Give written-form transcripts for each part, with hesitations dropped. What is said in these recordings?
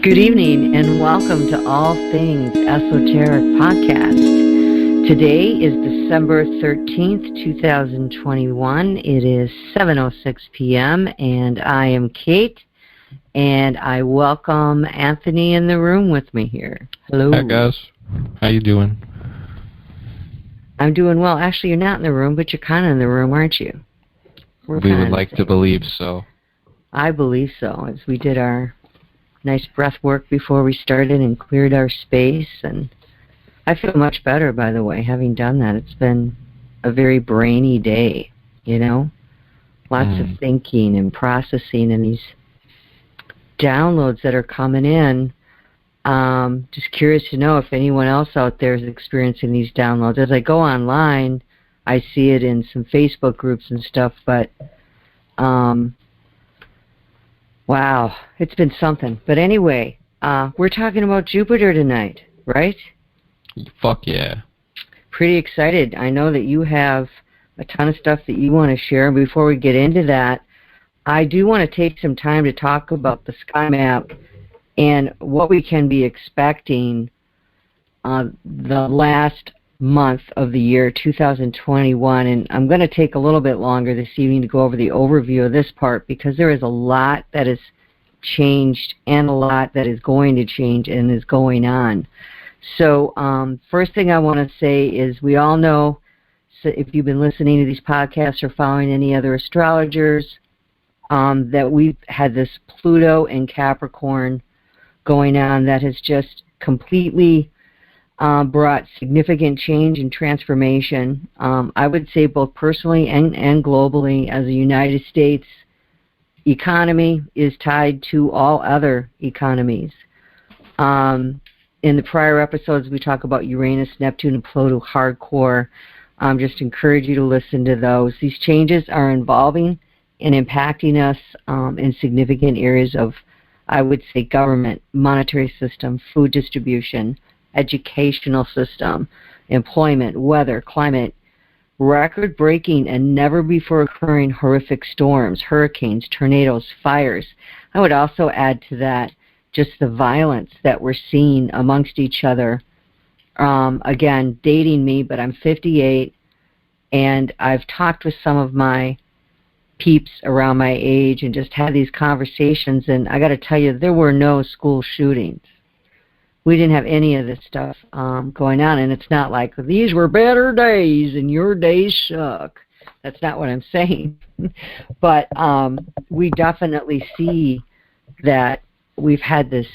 Good evening and welcome to All Things Esoteric Podcast. Today is December 13th, 2021. It is 7:06 p.m. and I am Kate, and I welcome Anthony in the room with me here. Hello. Hi guys. How you doing? I'm doing well. Actually, you're not in the room, but you're kind of in the room, aren't you? We would like to believe so. I believe so, as we did our nice breath work before we started and cleared our space, and I feel much better, by the way, having done that. It's been a very brainy day, you know? Lots of thinking and processing and these downloads that are coming in. Just curious to know if anyone else out there is experiencing these downloads. As I go online, I see it in some Facebook groups and stuff, but wow, it's been something. But anyway, we're talking about Jupiter tonight, right? Fuck yeah. Pretty excited. I know that you have a ton of stuff that you want to share. And before we get into that, I do want to take some time to talk about the sky map and what we can be expecting the last month of the year 2021, and I'm going to take a little bit longer this evening to go over the overview of this part because there is a lot that has changed and a lot that is going to change and is going on. So first thing I want to say is we all know, so if you've been listening to these podcasts or following any other astrologers, that we've had this Pluto and Capricorn going on that has just completely brought significant change and transformation. I would say both personally and globally, as the United States economy is tied to all other economies. In the prior episodes, we talk about Uranus, Neptune, and Pluto hardcore. Just encourage you to listen to those. These changes are involving and impacting us in significant areas of, I would say, government, monetary system, food distribution, educational system, employment, weather, climate, record-breaking and never-before-occurring horrific storms, hurricanes, tornadoes, fires. I would also add to that just the violence that we're seeing amongst each other. Again, dating me, but I'm 58, and I've talked with some of my peeps around my age and just had these conversations, and I got to tell you, there were no school shootings. We didn't have any of this stuff going on, and it's not like these were better days and your days suck. That's not what I'm saying. But we definitely see that we've had this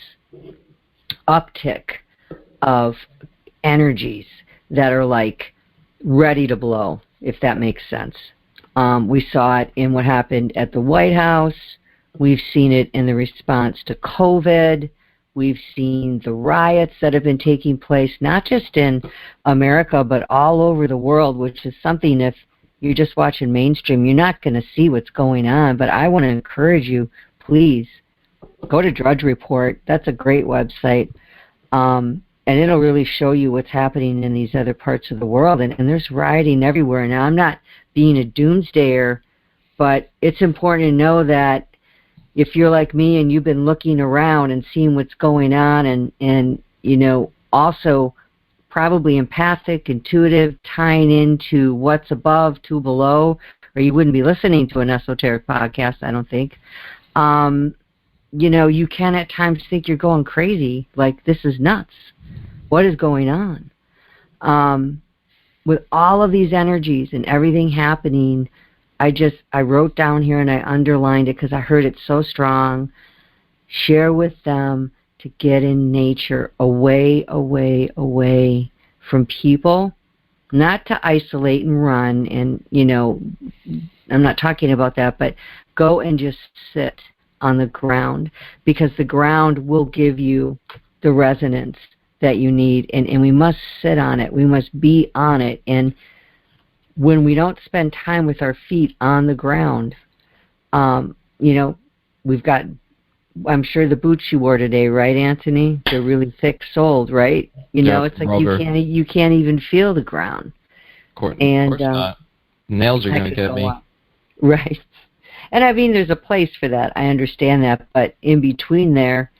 uptick of energies that are like ready to blow, if that makes sense. We saw it in what happened at the White House. We've seen it in the response to COVID. We've seen the riots that have been taking place, not just in America, but all over the world, which is something, if you're just watching mainstream, you're not going to see what's going on. But I want to encourage you, please, go to Drudge Report. That's a great website. And it'll really show you what's happening in these other parts of the world. And there's rioting everywhere. Now, I'm not being a doomsdayer, but it's important to know that if you're like me and you've been looking around and seeing what's going on and you know, also probably empathic, intuitive, tying into what's above to below, or you wouldn't be listening to an esoteric podcast, I don't think. You know, you can at times think you're going crazy, like this is nuts. What is going on? With all of these energies and everything happening, I wrote down here and I underlined it because I heard it so strong. Share with them to get in nature, away, away, away from people, not to isolate and run. And, you know, I'm not talking about that, but go and just sit on the ground, because the ground will give you the resonance that you need, and we must sit on it. We must be on it. And when we don't spend time with our feet on the ground, you know, we've got, I'm sure, the boots you wore today, right, Anthony? They're really thick-soled, right? You know, it's like rubber. you can't even feel the ground. Of course not. Nails are going to get me. Right. And I mean, there's a place for that. I understand that. But in between there,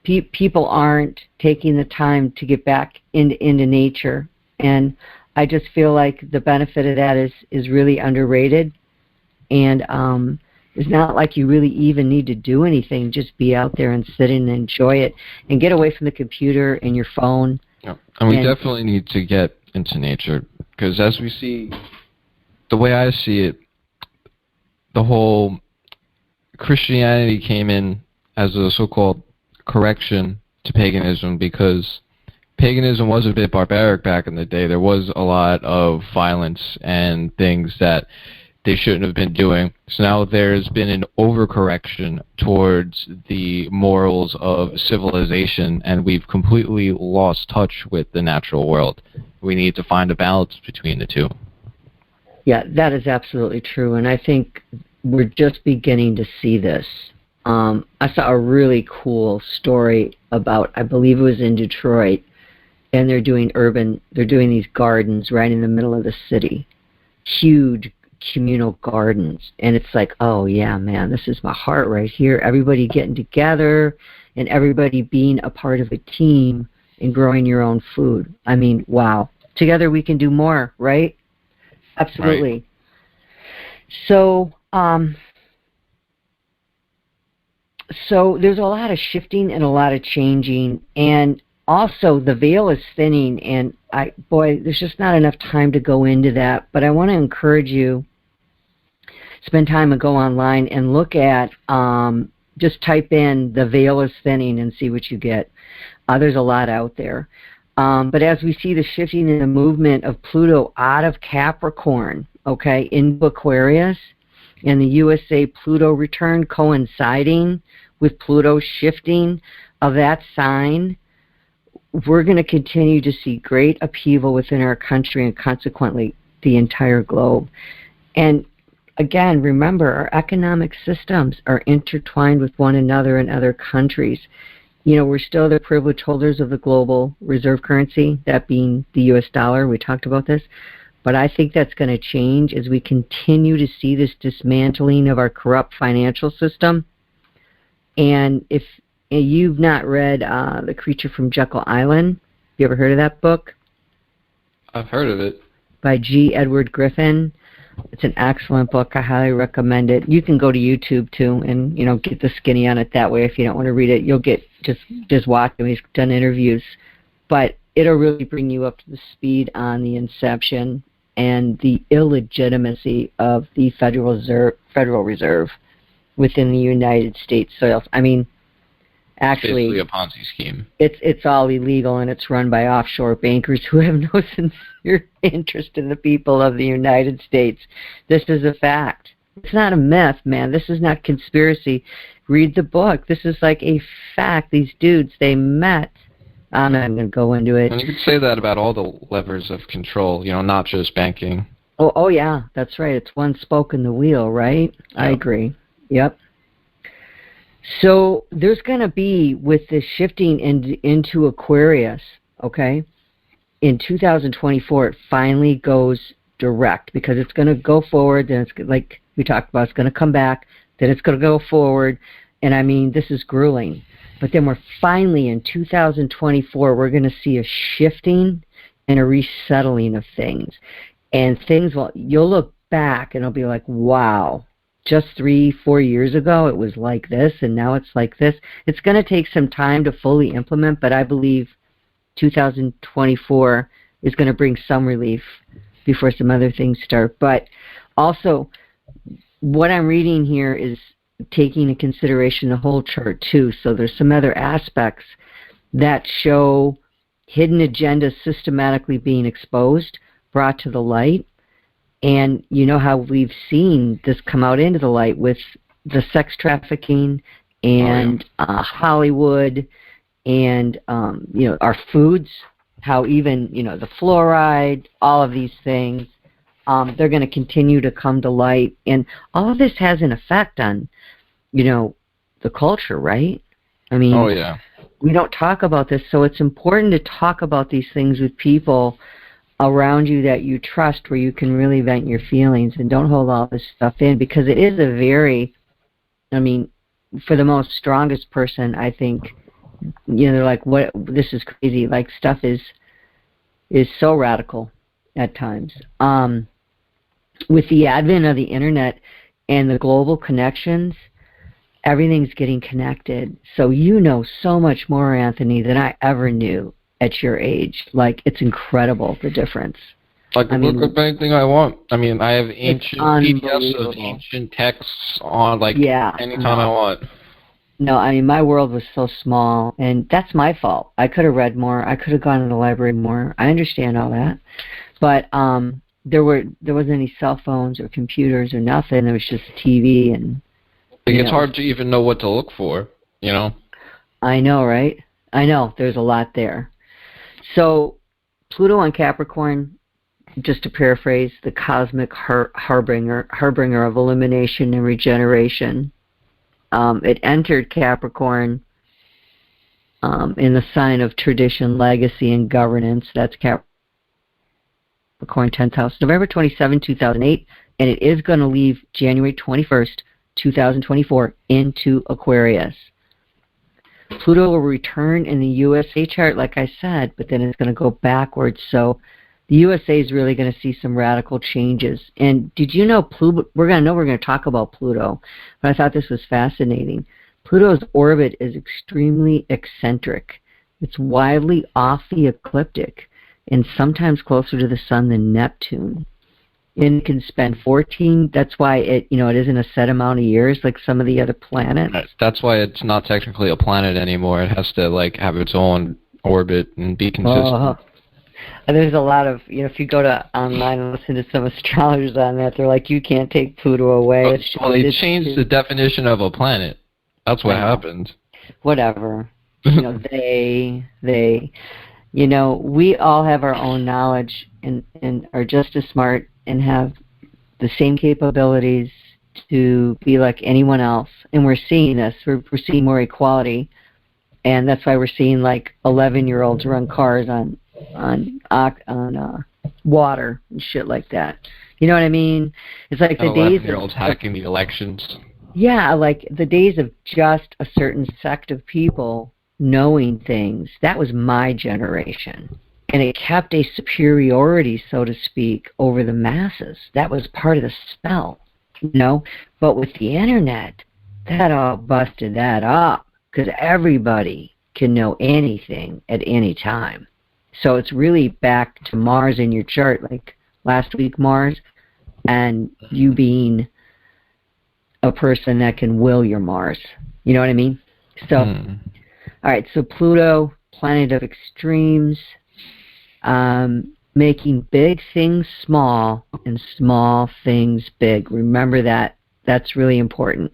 People aren't taking the time to get back into nature, and I just feel like the benefit of that is really underrated, and it's not like you really even need to do anything. Just be out there and sit and enjoy it, and get away from the computer and your phone. Yeah. And we definitely need to get into nature, because as we see, the way I see it, the whole Christianity came in as a so-called correction to paganism, because paganism was a bit barbaric back in the day. There was a lot of violence and things that they shouldn't have been doing. So now there's been an overcorrection towards the morals of civilization, and we've completely lost touch with the natural world. We need to find a balance between the two. Yeah, that is absolutely true, and I think we're just beginning to see this. I saw a really cool story about, I believe it was in Detroit, and they're doing these gardens right in the middle of the city. Huge communal gardens. And it's like, oh yeah, man, this is my heart right here. Everybody getting together and everybody being a part of a team and growing your own food. I mean, wow. Together we can do more, right? Absolutely. Right. So there's a lot of shifting and a lot of changing, and also the veil is thinning, and there's just not enough time to go into that, but I want to encourage you, spend time and go online and look at, just type in the veil is thinning and see what you get. There's a lot out there. But as we see the shifting in the movement of Pluto out of Capricorn, okay, into Aquarius, and the USA Pluto return coinciding with Pluto shifting of that sign, we're going to continue to see great upheaval within our country and consequently the entire globe. And again, remember, our economic systems are intertwined with one another in other countries. We're still the privileged holders of the global reserve currency, that being the U.S. dollar. We talked about this. But I think that's going to change as we continue to see this dismantling of our corrupt financial system. And if you've not read The Creature from Jekyll Island, have you ever heard of that book? I've heard of it. By G. Edward Griffin. It's an excellent book. I highly recommend it. You can go to YouTube, too, and, get the skinny on it that way. If you don't want to read it, you'll get, just watch him. He's done interviews. But it'll really bring you up to the speed on the inception and the illegitimacy of the Federal Reserve within the United States soils. I mean, actually, it's basically a Ponzi scheme. It's all illegal, and it's run by offshore bankers who have no sincere interest in the people of the United States. This is a fact. It's not a myth, man. This is not conspiracy. Read the book. This is like a fact. These dudes, they met. I'm not going to go into it. And you could say that about all the levers of control, not just banking. Oh yeah, that's right. It's one spoke in the wheel, right? Yep. I agree. Yep. So there's going to be, with this shifting into Aquarius, okay, in 2024, it finally goes direct, because it's going to go forward, then it's like we talked about, it's going to come back, then it's going to go forward, and I mean, this is grueling. But then we're finally, in 2024, we're going to see a shifting and a resettling of things. And things, you'll look back and it'll be like, wow, just 3-4 years ago it was like this, and now it's like this. It's going to take some time to fully implement, but I believe 2024 is going to bring some relief before some other things start. But also, what I'm reading here is taking into consideration the whole chart too. So there's some other aspects that show hidden agendas systematically being exposed, brought to the light. And you know how we've seen this come out into the light with the sex trafficking and Hollywood and our foods, how even the fluoride, all of these things, they're going to continue to come to light. And all of this has an effect on the culture, right? I mean, we don't talk about this, so it's important to talk about these things with people around you that you trust, where you can really vent your feelings and don't hold all this stuff in, because it is a very, for the most strongest person, I think, they're like, what, this is crazy. Like, stuff is so radical at times. With the advent of the internet and the global connections, everything's getting connected. So you know so much more, Anthony, than I ever knew at your age. Like, it's incredible, the difference. I can look up anything I want. I mean, I have ancient PDFs of ancient texts on, anytime I want. No, I mean, my world was so small, and that's my fault. I could have read more. I could have gone to the library more. I understand all that. But there wasn't any cell phones or computers or nothing. There was just TV and... It's hard to even know what to look for, I know, right? I know. There's a lot there. So, Pluto on Capricorn, just to paraphrase, the cosmic harbinger of illumination and regeneration. It entered Capricorn in the sign of tradition, legacy, and governance. That's Capricorn 10th house, November 27, 2008, and it is going to leave January 21st, 2024 into Aquarius. Pluto will return in the USA chart, like I said, but then it's going to go backwards. So the USA is really going to see some radical changes. And did you know Pluto? We're going to talk about Pluto, but I thought this was fascinating. Pluto's orbit is extremely eccentric. It's wildly off the ecliptic and sometimes closer to the sun than Neptune. And it can spend 14, that's why it isn't a set amount of years like some of the other planets. That's why it's not technically a planet anymore. It has to have its own orbit and be consistent. There's a lot of, if you go to online and listen to some astrologers on that, they're like, you can't take Pluto away. Well, they changed the definition of a planet. That's what happened. Whatever. We all have our own knowledge and are just as smart and have the same capabilities to be like anyone else. And we're seeing this. We're seeing more equality. And that's why we're seeing 11-year-olds run cars on water and shit like that. You know what I mean? It's like the days of 11-year-olds hacking the elections. Yeah, like the days of just a certain sect of people knowing things. That was my generation. And it kept a superiority, so to speak, over the masses. That was part of the spell, But with the internet, that all busted that up because everybody can know anything at any time. So it's really back to Mars in your chart, like last week Mars, and you being a person that can will your Mars. You know what I mean? So, all right, so Pluto, planet of extremes, making big things small and small things big. Remember that. That's really important.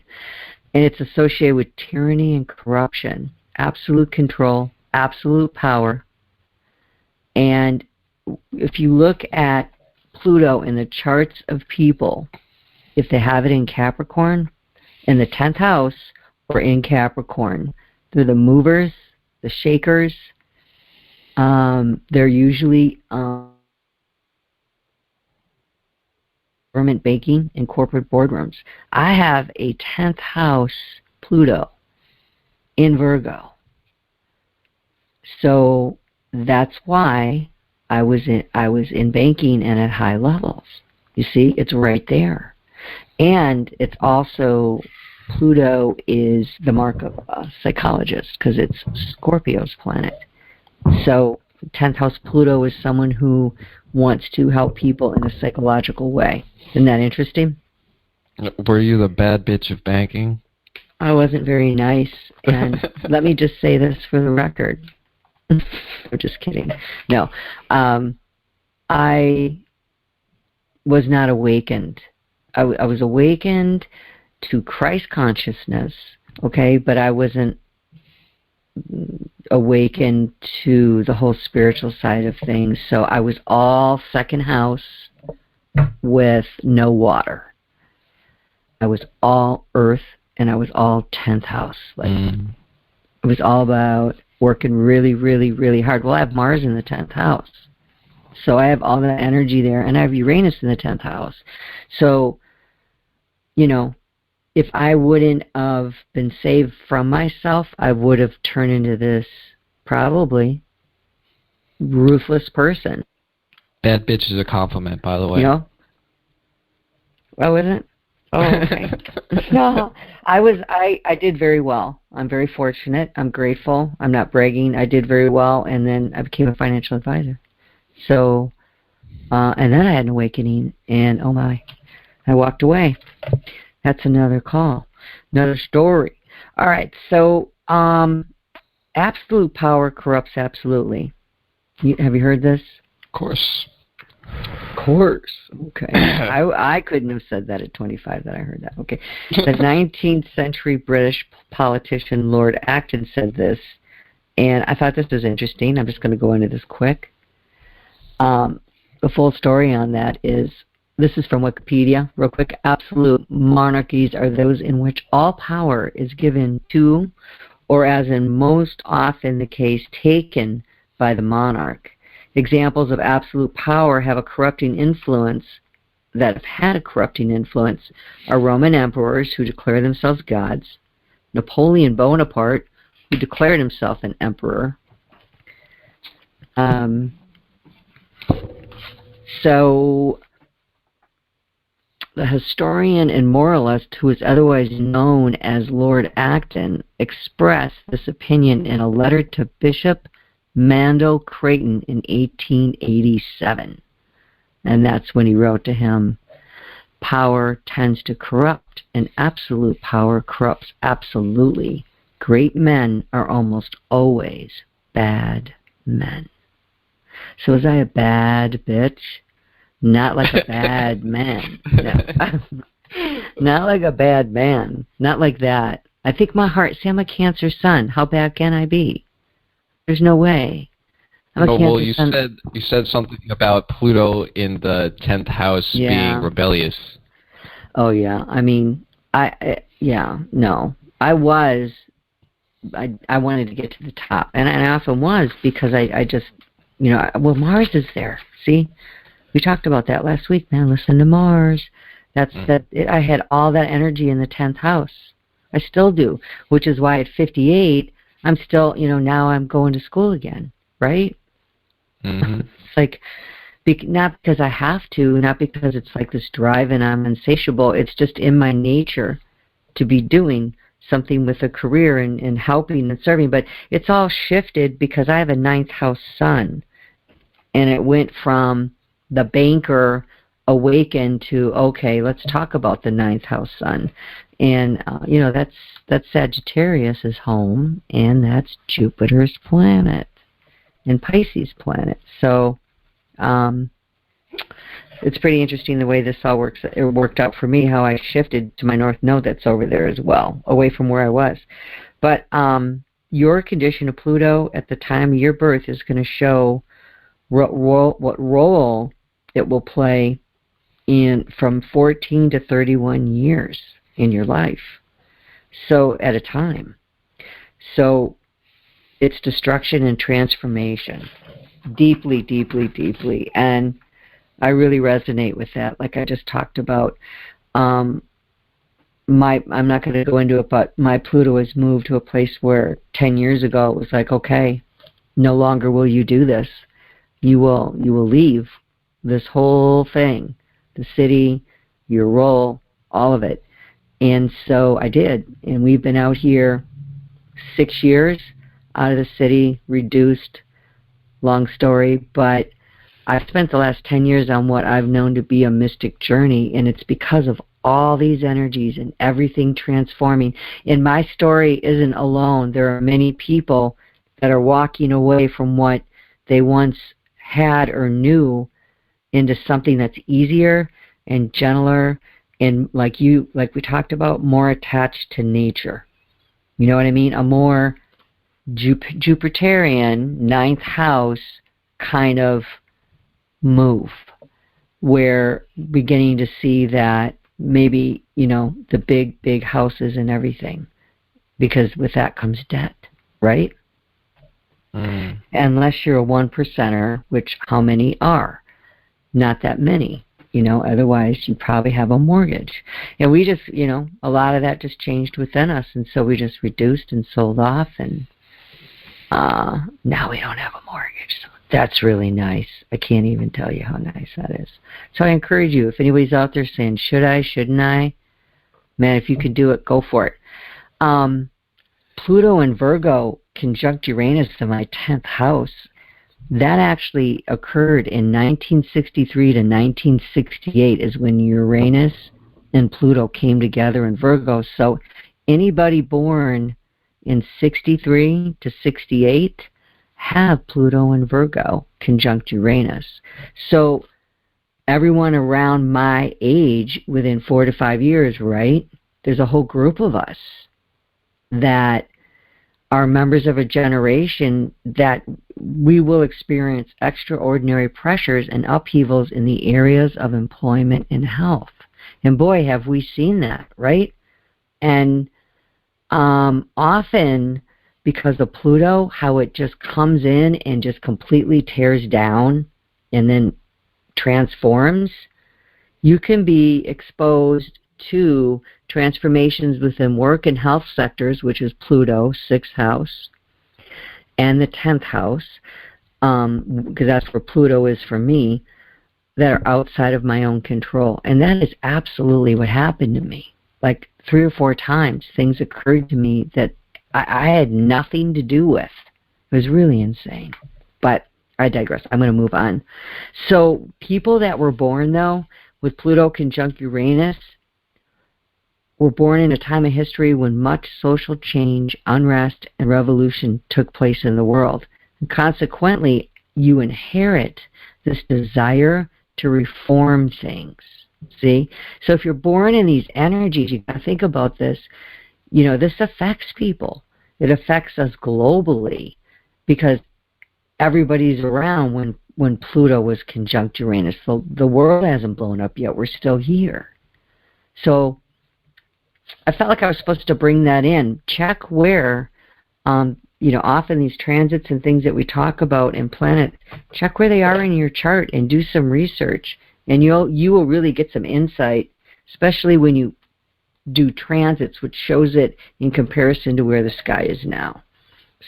And it's associated with tyranny and corruption, absolute control, absolute power. And if you look at Pluto in the charts of people, if they have it in Capricorn, in the 10th house, or in Capricorn, they're the movers, the shakers. They're usually government banking and corporate boardrooms. I have a 10th house Pluto in Virgo. So that's why I was in banking and at high levels. You see, it's right there. And it's also, Pluto is the mark of a psychologist because it's Scorpio's planet. So 10th house Pluto is someone who wants to help people in a psychological way. Isn't that interesting? Were you the bad bitch of banking? I wasn't very nice. And let me just say this for the record. I'm just kidding. No. I was not awakened. I was awakened to Christ consciousness, okay, but I wasn't awakened to the whole spiritual side of things. So I was all second house with no water. I was all earth and I was all 10th house. It was all about working really, really, really hard. Well, I have Mars in the 10th house. So I have all that energy there, and I have Uranus in the 10th house. So, if I wouldn't have been saved from myself, I would have turned into this probably ruthless person. Bad bitch is a compliment, by the way. You know? Oh, isn't it? Oh, okay. No, I did very well. I'm very fortunate. I'm grateful. I'm not bragging. I did very well, and then I became a financial advisor. So, and then I had an awakening, and oh my, I walked away. That's another call, another story. All right, so absolute power corrupts absolutely. Have you heard this? Of course. Of course. Okay. I couldn't have said that at 25 that I heard that. Okay. The 19th century British politician Lord Acton said this, and I thought this was interesting. I'm just going to go into this quick. The full story on that is, this is from Wikipedia, real quick. Absolute monarchies are those in which all power is given to, or as in most often the case, taken by the monarch. Examples of absolute power have a corrupting influence, that have had a corrupting influence, are Roman emperors who declare themselves gods, Napoleon Bonaparte, who declared himself an emperor. So the historian and moralist, who is otherwise known as Lord Acton, expressed this opinion in a letter to Bishop Mandel Creighton in 1887. And that's when he wrote to him, power tends to corrupt, and absolute power corrupts absolutely. Great men are almost always bad men. So was I a bad bitch? Not like a bad man. No. Not like a bad man. Not like that. I think my heart, see, I'm a Cancer sun. How bad can I be? There's no way. Well, you said something about Pluto in the 10th house being rebellious. Oh yeah, I mean, I wanted to get to the top, and I often was, because I just, well, Mars is there. See, we talked about that last week, man. Listen to Mars. I had all that energy in the 10th house. I still do, which is why at 58, I'm still, now I'm going to school again, right? Mm-hmm. It's like, not because I have to, not because it's like this drive and I'm insatiable. It's just in my nature to be doing something with a career and helping and serving. But it's all shifted because I have a 9th house sun, and it went from the banker awakened to, okay, let's talk about the 9th house sun. And, that's Sagittarius' home, and that's Jupiter's planet and Pisces planet. So it's pretty interesting the way this all works. It worked out for me, how I shifted to my North Node that's over there as well, away from where I was. But your condition of Pluto at the time of your birth is going to show what role it will play in from 14 to 31 years in your life. So at a time. So it's destruction and transformation. Deeply, deeply, deeply. And I really resonate with that. Like I just talked about, I'm not going to go into it, but my Pluto has moved to a place where 10 years ago it was like, okay, no longer will you do this. You will leave this whole thing, the city, your role, all of it. And so I did. And we've been out here 6 years, out of the city, reduced, long story, but I've spent the last 10 years on what I've known to be a mystic journey, and it's because of all these energies and everything transforming. And my story isn't alone. There are many people that are walking away from what they once had or knew into something that's easier and gentler and, like we talked about, more attached to nature. You know what I mean? A more Jupiterian 9th house kind of move, where beginning to see that maybe, the big houses and everything, because with that comes debt, right? Unless you're a 1%er, which how many are? Not that many. otherwise you probably have a mortgage. And we just, a lot of that just changed within us, and so we just reduced and sold off, and now we don't have a mortgage. So that's really nice. I can't even tell you how nice that is. So I encourage you, if anybody's out there saying, should I, shouldn't I? Man, if you could do it, go for it. Pluto and Virgo conjunct Uranus in my 10th house. That actually occurred in 1963 to 1968 is when Uranus and Pluto came together in Virgo. So anybody born in 63 to 68 have Pluto and Virgo conjunct Uranus. So everyone around my age within 4 to 5 years, right? There's a whole group of us that are members of a generation that we will experience extraordinary pressures and upheavals in the areas of employment and health. And boy, have we seen that, right? And often, because of Pluto, how it just comes in and just completely tears down and then transforms, you can be exposed to transformations within work and health sectors, which is Pluto, 6th house, and the 10th house, because that's where Pluto is for me, that are outside of my own control. And that is absolutely what happened to me. Like 3 or 4 times, things occurred to me that I had nothing to do with. It was really insane. But I digress. I'm going to move on. So people that were born, though, with Pluto conjunct Uranus, were born in a time of history when much social change, unrest, and revolution took place in the world. And consequently, you inherit this desire to reform things. See? So if you're born in these energies, you've got to think about this. This affects people. It affects us globally because everybody's around when Pluto was conjunct Uranus. So the world hasn't blown up yet. We're still here. So I felt like I was supposed to bring that in. Check where, often these transits and things that we talk about in planets, check where they are in your chart and do some research. And you will really get some insight, especially when you do transits, which shows it in comparison to where the sky is now.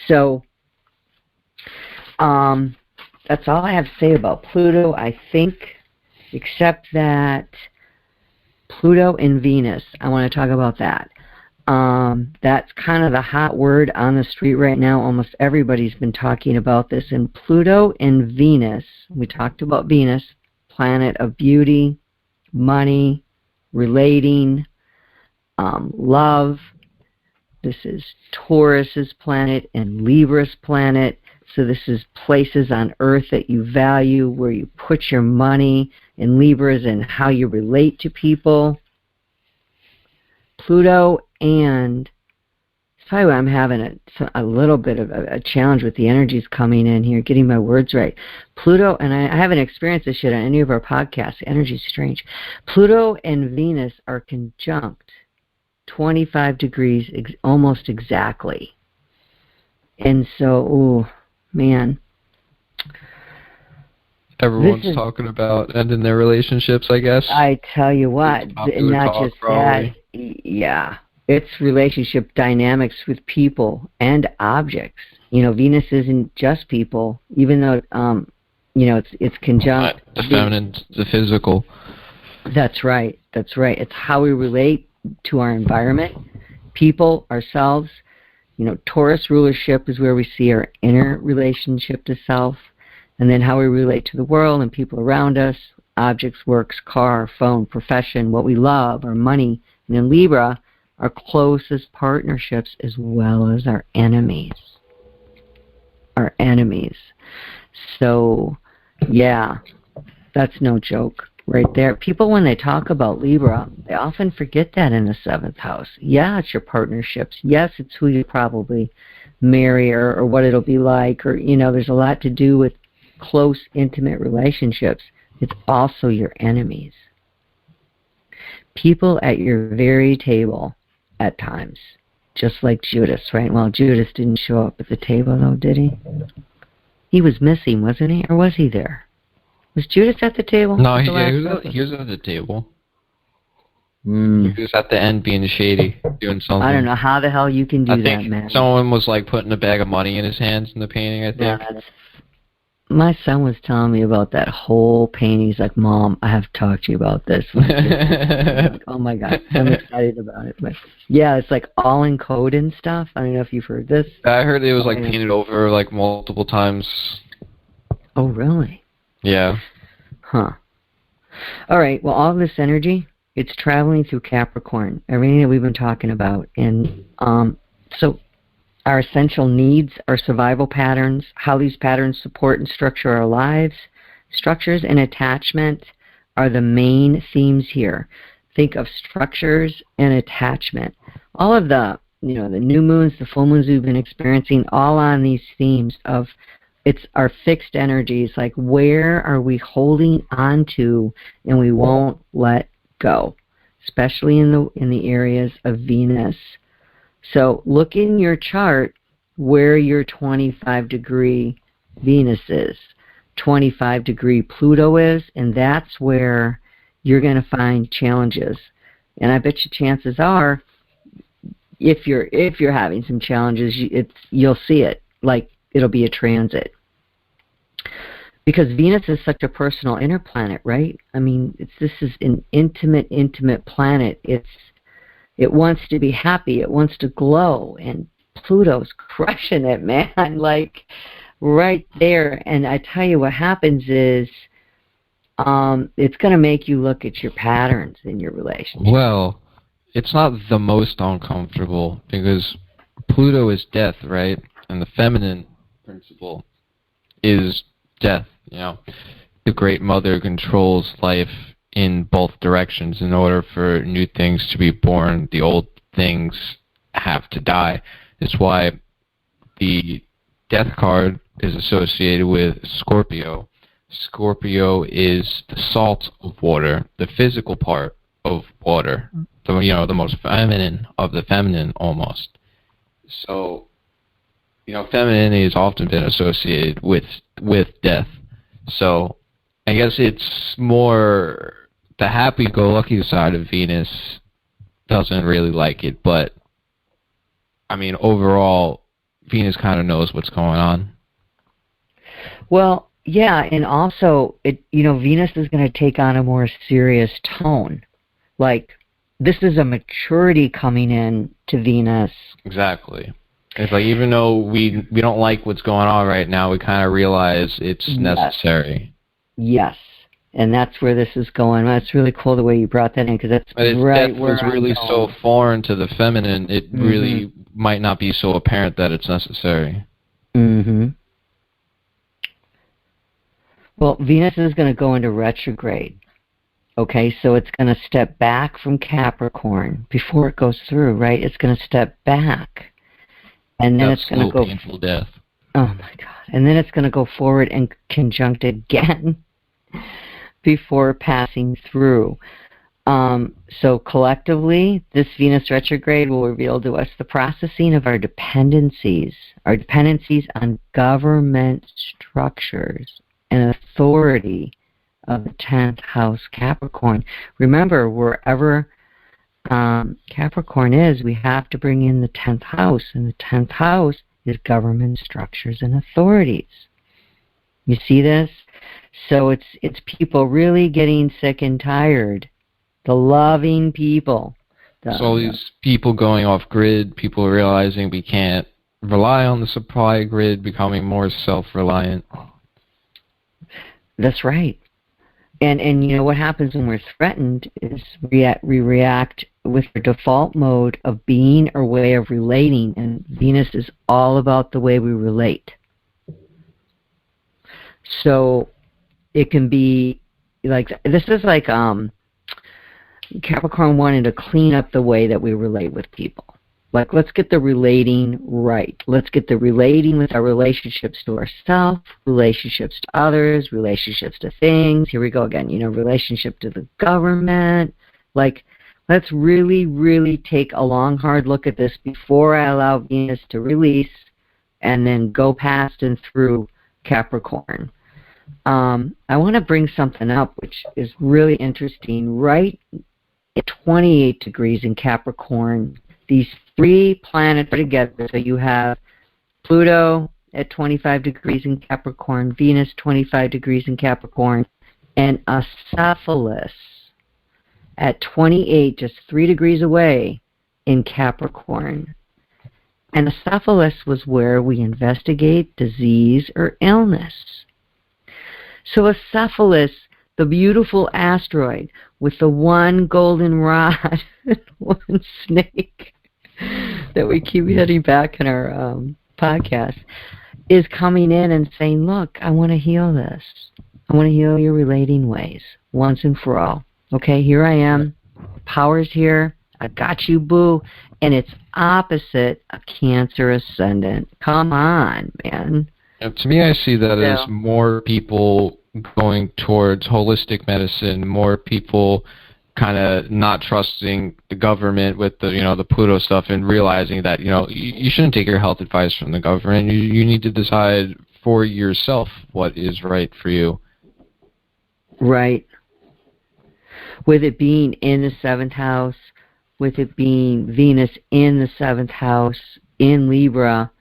So that's all I have to say about Pluto, I think, except that Pluto and Venus, I want to talk about that. That's kind of the hot word on the street right now. Almost everybody's been talking about this. And Pluto and Venus, we talked about Venus, planet of beauty, money, relating, love. This is Taurus's planet and Libra's planet. So this is places on Earth that you value, where you put your money, and Libra's and how you relate to people. Pluto and, sorry, I'm having a little bit of a challenge with the energies coming in here, getting my words right. Pluto, and I haven't experienced this yet on any of our podcasts. Energy's strange. Pluto and Venus are conjunct 25 degrees, almost exactly. And so, man. Everyone's talking about ending their relationships, I guess. I tell you what, not just that. Yeah. It's relationship dynamics with people and objects. Venus isn't just people, even though, it's conjunct. The feminine, the physical. That's right. That's right. It's how we relate to our environment, people, ourselves. Taurus rulership is where we see our inner relationship to self, and then how we relate to the world and people around us, objects, works, car, phone, profession, what we love, our money. And in Libra, our closest partnerships as well as our enemies. Our enemies. So, yeah, that's no joke right there. People, when they talk about Libra, they often forget that in the 7th house. Yeah, it's your partnerships. Yes, it's who you probably marry or what it'll be like. Or, there's a lot to do with close, intimate relationships. It's also your enemies. People at your very table at times, just like Judas, right? Well, Judas didn't show up at the table, though, did he? He was missing, wasn't he? Or was he there? Was Judas at the table? No, he was at the table. He was at the end being shady, doing something. I don't know how the hell you can do that, man. Someone was like putting a bag of money in his hands in the painting, I think. Yeah, my son was telling me about that whole painting. He's like, Mom, I have to talk to you about this. Like, oh my God, I'm excited about it. But yeah, it's like all in code and stuff. I don't know if you've heard this. I heard it was like painted over like multiple times. Oh, really? Yeah. Huh. All right, well, all this energy, it's traveling through Capricorn, everything that we've been talking about. And so our essential needs, our survival patterns, how these patterns support and structure our lives, structures and attachment are the main themes here. Think of structures and attachment. All of the, the new moons, the full moons we've been experiencing, all on these themes of it's our fixed energies, like where are we holding on to and we won't let go, especially in the areas of Venus. So look in your chart where your 25-degree Venus is, 25-degree Pluto is, and that's where you're going to find challenges. And I bet you chances are, if you're having some challenges, you'll see it, like it'll be a transit. Because Venus is such a personal inner planet, right? I mean, this is an intimate planet. It wants to be happy. It wants to glow. And Pluto's crushing it, man, like right there. And I tell you what happens is it's going to make you look at your patterns in your relationship. Well, it's not the most uncomfortable because Pluto is death, right? And the feminine principle is death, The Great Mother controls life in both directions. In order for new things to be born, the old things have to die. It's why the death card is associated with Scorpio. Scorpio is the salt of water, the physical part of water, the most feminine of the feminine almost. So, femininity has often been associated with death. So, I guess it's more the happy-go-lucky side of Venus doesn't really like it, but I mean, overall, Venus kind of knows what's going on. Well, yeah, and also, Venus is going to take on a more serious tone. Like, this is a maturity coming in to Venus. Exactly. It's like, even though we don't like what's going on right now, we kind of realize it's necessary. Yes. And that's where this is going. It's really cool the way you brought that in, because that's right where it's really so foreign to the feminine, it really might not be so apparent that it's necessary. Mm-hmm. Well, Venus is going to go into retrograde. Okay, so it's going to step back from Capricorn before it goes through, right? It's going to step back. And then it's going to go... painful death. Oh, my God. And then it's going to go forward and conjunct again before passing through. So collectively, this Venus retrograde will reveal to us the processing of our dependencies on government structures and authority of the 10th house Capricorn. Remember, wherever Capricorn is, we have to bring in the 10th house, and the 10th house is government structures and authorities. You see this? So it's people really getting sick and tired. The loving people. So these people going off grid, people realizing we can't rely on the supply grid, becoming more self-reliant. That's right. And what happens when we're threatened is we react with the default mode of being or way of relating, and Venus is all about the way we relate. So it can be like, this is like Capricorn wanted to clean up the way that we relate with people. Like, let's get the relating right. Let's get the relating with our relationships to ourselves, relationships to others, relationships to things. Here we go again, relationship to the government. Like, let's really, really take a long, hard look at this before I allow Venus to release and then go past and through Capricorn. I want to bring something up which is really interesting. Right at 28 degrees in Capricorn, these three planets are together. So you have Pluto at 25 degrees in Capricorn, Venus 25 degrees in Capricorn, and Acephalus at 28, just 3 degrees away in Capricorn. And Acephalus was where we investigate disease or illness. So Acephalus, the beautiful asteroid with the one golden rod and one snake that we keep hitting back in our podcast, is coming in and saying, look, I want to heal this. I want to heal your relating ways once and for all. Okay, here I am. Power's here. I got you, boo. And it's opposite a Cancer ascendant. Come on, man. And to me, I see that as more people going towards holistic medicine, more people kind of not trusting the government with the, the Pluto stuff, and realizing that, you shouldn't take your health advice from the government. You need to decide for yourself what is right for you. Right. With it being in the 7th house, with it being Venus in the 7th house in Libra,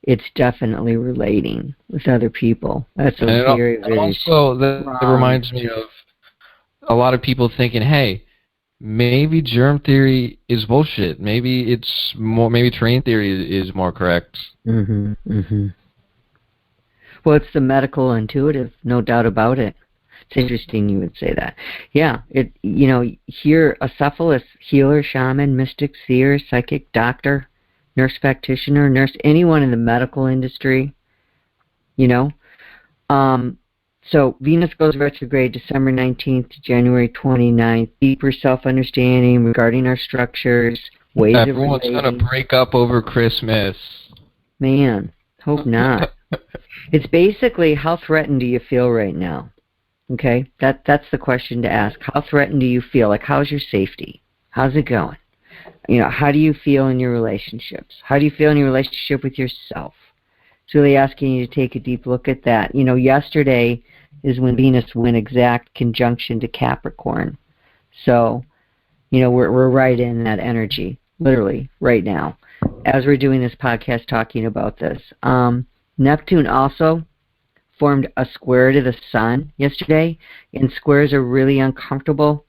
it's definitely relating with other people. That's a very, very also, that reminds me of a lot of people thinking, hey, maybe germ theory is bullshit. Maybe terrain theory is more correct. Mm-hmm, mm-hmm. Well, it's the medical intuitive, no doubt about it. It's interesting you would say that. Yeah, here, Acephalus, healer, shaman, mystic, seer, psychic, doctor, nurse practitioner, anyone in the medical industry, So Venus goes retrograde December 19th to January 29th. Deeper self-understanding regarding our structures, ways of relating. Everyone's going to break up over Christmas. Man, hope not. It's basically, how threatened do you feel right now? Okay, that's the question to ask. How threatened do you feel? Like, how's your safety? How's it going? How do you feel in your relationships? How do you feel in your relationship with yourself? It's really asking you to take a deep look at that. Yesterday is when Venus went exact conjunction to Capricorn. So, we're right in that energy, literally, right now, as we're doing this podcast talking about this. Neptune also formed a square to the sun yesterday, and squares are really uncomfortable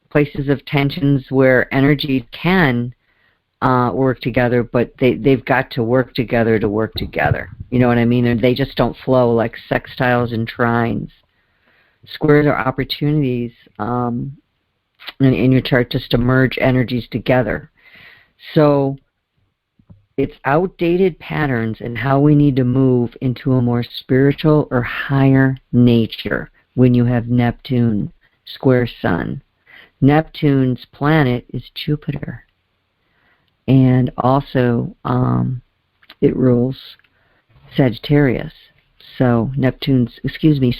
places of tensions where energies can work together, but they've got to work together to work together. You know what I mean? And they just don't flow like sextiles and trines. Squares are opportunities in your chart just to merge energies together. So it's outdated patterns and how we need to move into a more spiritual or higher nature when you have Neptune square Sun. Neptune's planet is Jupiter. And also it rules Sagittarius. So Neptune's,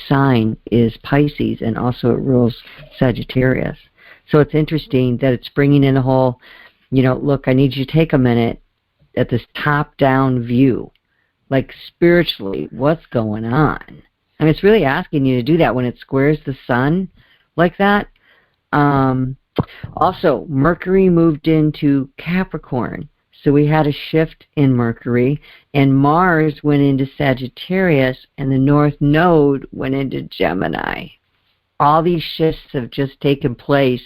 sign is Pisces, and also it rules Sagittarius. So it's interesting that it's bringing in a whole, look, I need you to take a minute at this top-down view, like spiritually, what's going on? I mean, it's really asking you to do that when it squares the sun like that. Also, Mercury moved into Capricorn, so we had a shift in Mercury, and Mars went into Sagittarius, and the North Node went into Gemini. All these shifts have just taken place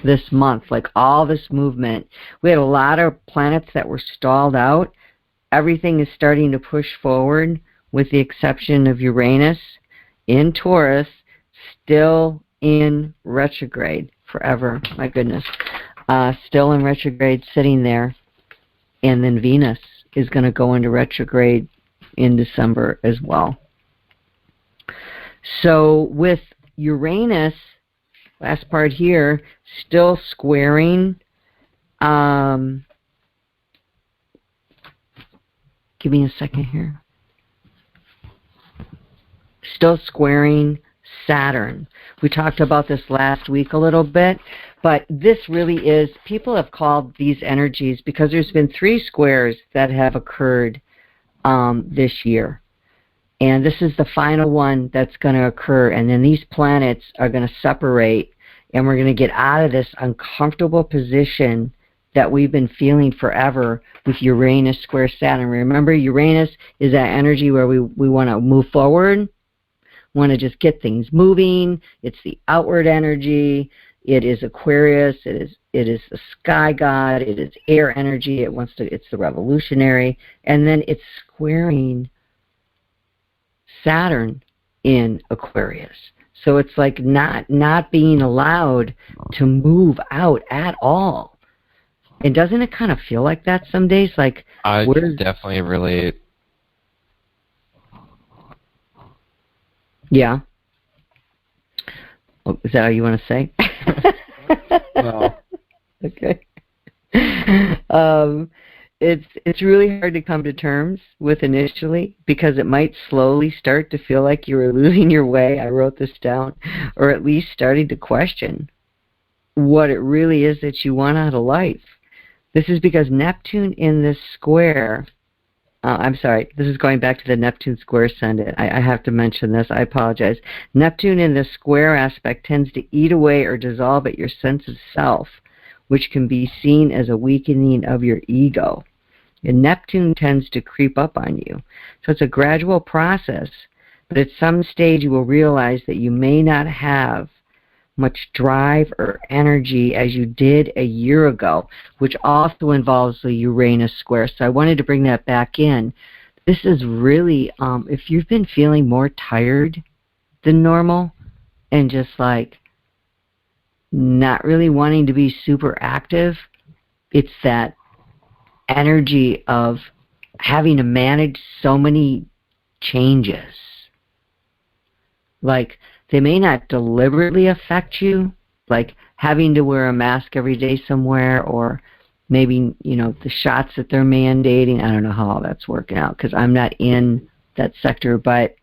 this month, like all this movement. We had a lot of planets that were stalled out. Everything is starting to push forward, with the exception of Uranus in Taurus, still in retrograde forever. My goodness. Still in retrograde, sitting there. And then Venus is going to go into retrograde in December as well. So with Uranus, last part here, still squaring. Give me a second here. Still squaring Saturn. We talked about this last week a little bit, but this really is, people have called these energies, because there's been 3 squares that have occurred this year. And this is the final one that's going to occur. And then these planets are going to separate, and we're going to get out of this uncomfortable position that we've been feeling forever with Uranus square Saturn. Remember, Uranus is that energy where we want to move forward, want to just get things moving. It's the outward energy. It is Aquarius. It is the sky god. It is air energy. It's the revolutionary. And then it's squaring Saturn in Aquarius. So it's like not being allowed to move out at all. And doesn't it kind of feel like that some days? Like I definitely relate. Yeah. Oh, is that all you want to say? No. Okay. It's really hard to come to terms with initially, because it might slowly start to feel like you were losing your way. I wrote this down. Or at least starting to question what it really is that you want out of life. This is because Neptune in this square, I'm sorry, this is going back to the Neptune square ascendant. I have to mention this. I apologize. Neptune in this square aspect tends to eat away or dissolve at your sense of self, which can be seen as a weakening of your ego. And Neptune tends to creep up on you. So it's a gradual process, but at some stage you will realize that you may not have much drive or energy as you did a year ago, which also involves the Uranus square. So I wanted to bring that back in. This is really, if you've been feeling more tired than normal and just like not really wanting to be super active, it's that energy of having to manage so many changes. Like, they may not deliberately affect you, like having to wear a mask every day somewhere, or maybe, the shots that they're mandating. I don't know how all that's working out because I'm not in that sector, but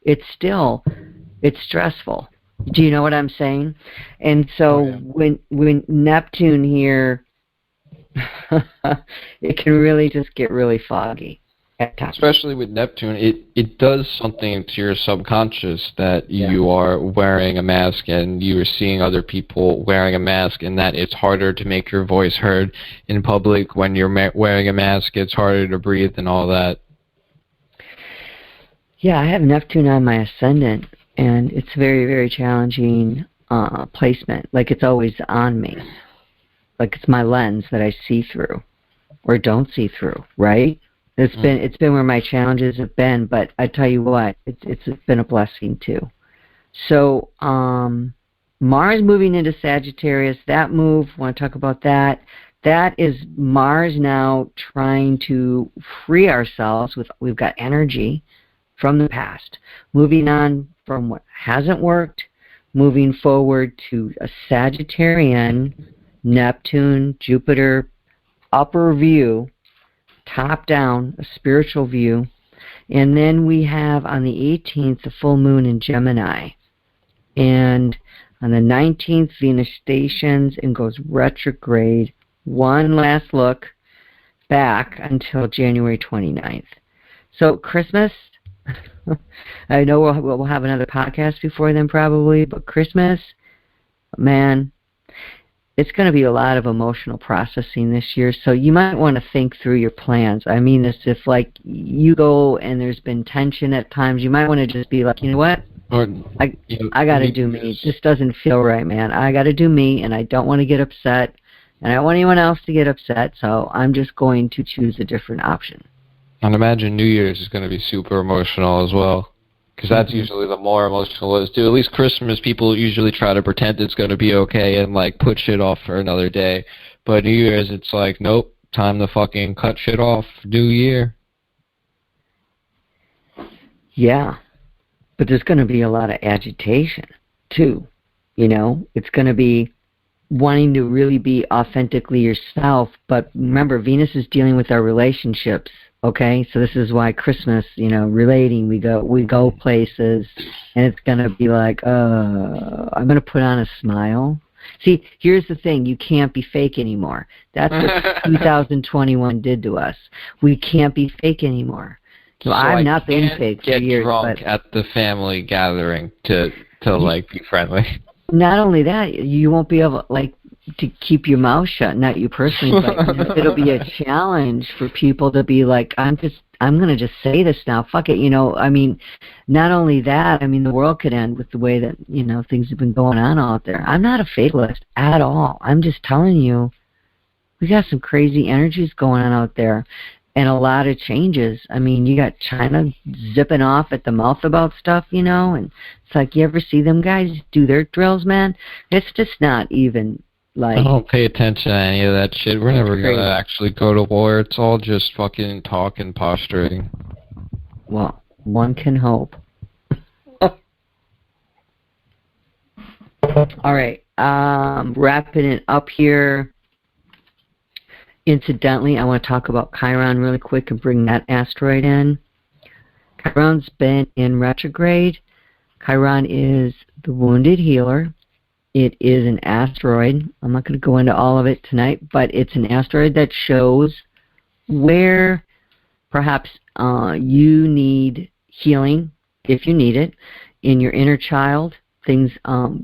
it's stressful. Do you know what I'm saying? And so when Neptune here, it can really just get really foggy. Especially with Neptune, it does something to your subconscious that you are wearing a mask and you are seeing other people wearing a mask, and that it's harder to make your voice heard in public when you're wearing a mask. It's harder to breathe and all that. Yeah, I have Neptune on my ascendant, and it's very, very challenging placement. Like, it's always on me. Like, it's my lens that I see through or don't see through, right? It's been where my challenges have been, but I tell you what, it's been a blessing too. So Mars moving into Sagittarius, that move, want to talk about that? That is Mars now trying to free ourselves we've got energy from the past, moving on from what hasn't worked, moving forward to a Sagittarian, Neptune, Jupiter, upper view, top down, a spiritual view. And then we have on the 18th the full moon in Gemini. And on the 19th, Venus stations and goes retrograde. One last look back until January 29th. So Christmas, I know we'll have another podcast before then probably, but Christmas, man, it's going to be a lot of emotional processing this year, so you might want to think through your plans. I mean this, if like you go and there's been tension at times, you might want to just be like, you know what? I got to do me. This doesn't feel right, man. I got to do me, and I don't want to get upset, and I don't want anyone else to get upset, so I'm just going to choose a different option. And imagine New Year's is going to be super emotional as well. Because that's usually the more emotional it is, too. At least Christmas, people usually try to pretend it's going to be okay and, like, put shit off for another day. But New Year's, it's like, nope, time to fucking cut shit off. New Year. Yeah. But there's going to be a lot of agitation, too. It's going to be wanting to really be authentically yourself. But remember, Venus is dealing with our relationships. Okay, so this is why Christmas, relating, we go places, and it's going to be like, I'm going to put on a smile. See, here's the thing, you can't be fake anymore. That's what 2021 did to us. We can't be fake anymore. Well, I've not been fake for get years, drunk but at the family gathering to like be friendly. not only that, you won't be able like to keep your mouth shut. Not you personally, but it'll be a challenge for people to be like, I'm gonna just say this now. Fuck it, you know. I mean, not only that, I mean, the world could end with the way that things have been going on out there. I'm not a fatalist at all. I'm just telling you, we got some crazy energies going on out there. And a lot of changes. I mean, you got China zipping off at the mouth about stuff, and it's like, you ever see them guys do their drills, man? It's just not even like... I don't pay attention to any of that shit. We're never going to actually go to war. It's all just fucking talk and posturing. Well, one can hope. All right, wrapping it up here. Incidentally, I want to talk about Chiron really quick and bring that asteroid in. Chiron's been in retrograde. Chiron is the wounded healer. It is an asteroid. I'm not going to go into all of it tonight, but it's an asteroid that shows where perhaps you need healing, if you need it, in your inner child. Things,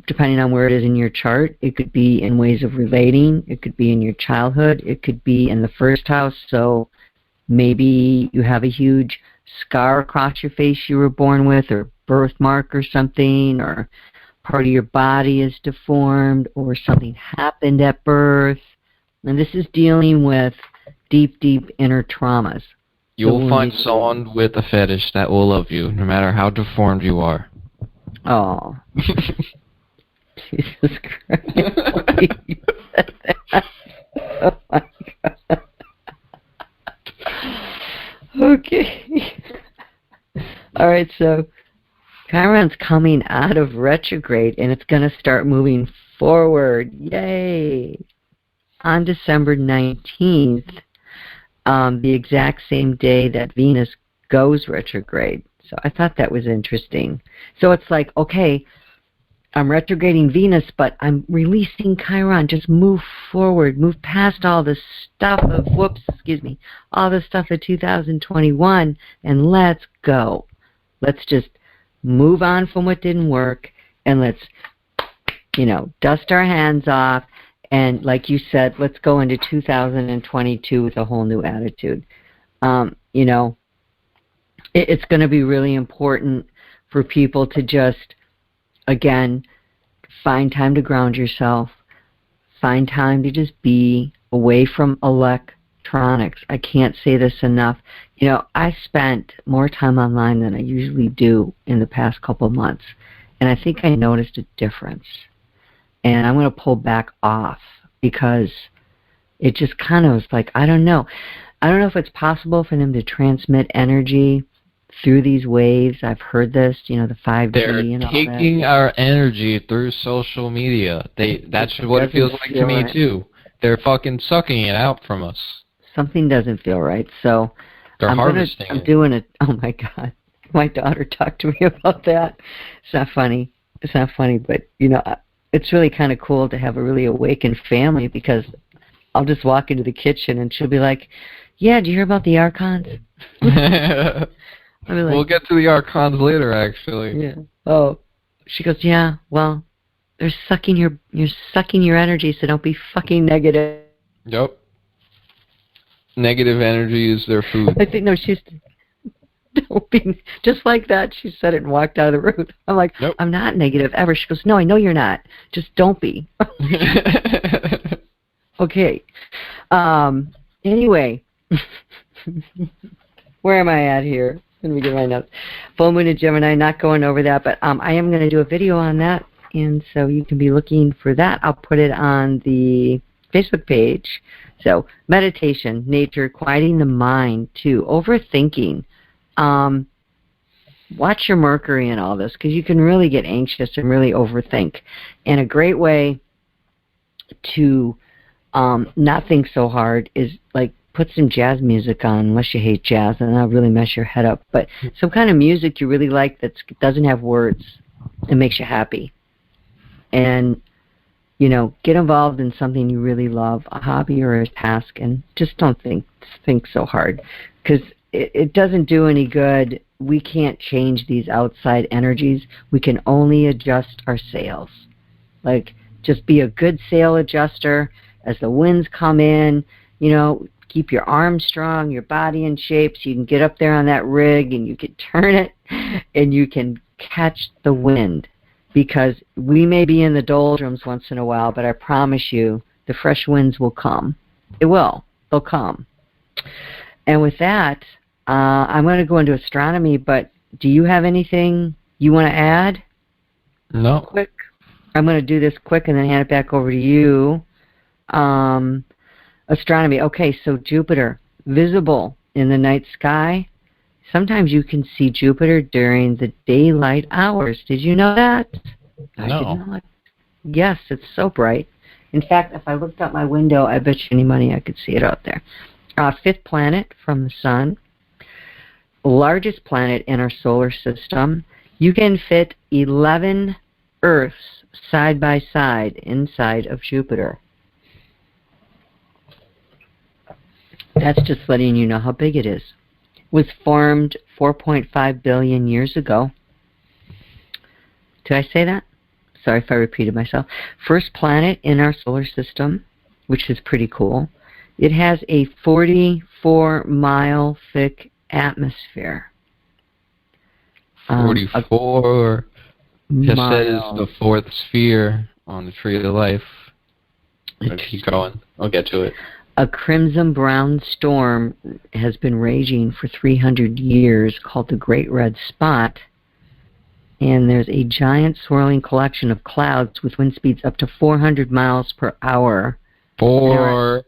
depending on where it is in your chart, it could be in ways of relating, it could be in your childhood, it could be in the first house, so maybe you have a huge scar across your face you were born with, or birthmark or something, or part of your body is deformed, or something happened at birth, and this is dealing with deep, deep inner traumas. You'll find someone with a fetish that will love you, no matter how deformed you are. Oh. Jesus Christ. Oh my God. Okay. Alright, so Chiron's coming out of retrograde and it's going to start moving forward. Yay! On December 19th, the exact same day that Venus goes retrograde. So I thought that was interesting. So it's like, okay, I'm retrograding Venus, but I'm releasing Chiron. Just move forward, move past all the stuff of, all the stuff of 2021, and let's go. Let's just move on from what didn't work, and let's, dust our hands off, and like you said, let's go into 2022 with a whole new attitude. It's going to be really important for people to just, again, find time to ground yourself, find time to just be away from electronics. I can't say this enough. I spent more time online than I usually do in the past couple of months, and I think I noticed a difference. And I'm going to pull back off because it just kind of was like, I don't know. I don't know if it's possible for them to transmit energy through these waves. I've heard this, the 5G and all that. They're taking our energy through social media. That's what it feels like to me, too. They're fucking sucking it out from us. Something doesn't feel right, so they're harvesting it. I'm doing it. Oh, my God. My daughter talked to me about that. It's not funny. But, it's really kind of cool to have a really awakened family because I'll just walk into the kitchen and she'll be like, yeah, did you hear about the Archons? Like, we'll get to the Archons later, actually. Yeah. Oh, she goes, yeah. Well, you're sucking your energy, so don't be fucking negative. Yep. Negative energy is their food. I think don't be just like that. She said it and walked out of the room. I'm like, nope. I'm not negative ever. She goes, no, I know you're not. Just don't be. Okay. Anyway, where am I at here? Let me get my notes. Full moon in Gemini, not going over that, but I am going to do a video on that, and so you can be looking for that. I'll put it on the Facebook page. So meditation, nature, quieting the mind, too. Overthinking. Watch your Mercury and all this, because you can really get anxious and really overthink. And a great way to not think so hard is like put some jazz music on, unless you hate jazz, and that'll really mess your head up. But some kind of music you really like that doesn't have words and makes you happy. And, get involved in something you really love, a hobby or a task, and just don't think so hard. Because it doesn't do any good. We can't change these outside energies. We can only adjust our sails. Like, just be a good sail adjuster as the winds come in, keep your arms strong, your body in shape so you can get up there on that rig and you can turn it and you can catch the wind. Because we may be in the doldrums once in a while, but I promise you the fresh winds will come. It will. They'll come. And with that, I'm going to go into astronomy, but do you have anything you want to add? No. Quick. I'm going to do this quick and then hand it back over to you. Astronomy. Okay, so Jupiter, visible in the night sky. Sometimes you can see Jupiter during the daylight hours. Did you know that? No. I did not. Yes, it's so bright. In fact, if I looked out my window, I bet you any money I could see it out there. Fifth planet from the sun. Largest planet in our solar system. You can fit 11 Earths side by side inside of Jupiter. That's just letting you know how big it is. It was formed 4.5 billion years ago. Did I say that? Sorry if I repeated myself. First planet in our solar system, which is pretty cool. It has a 44-mile thick atmosphere. 44. CHESED is the fourth sphere on the tree of life. Let's keep going. I'll get to it. A crimson-brown storm has been raging for 300 years called the Great Red Spot. And there's a giant swirling collection of clouds with wind speeds up to 400 miles per hour. 400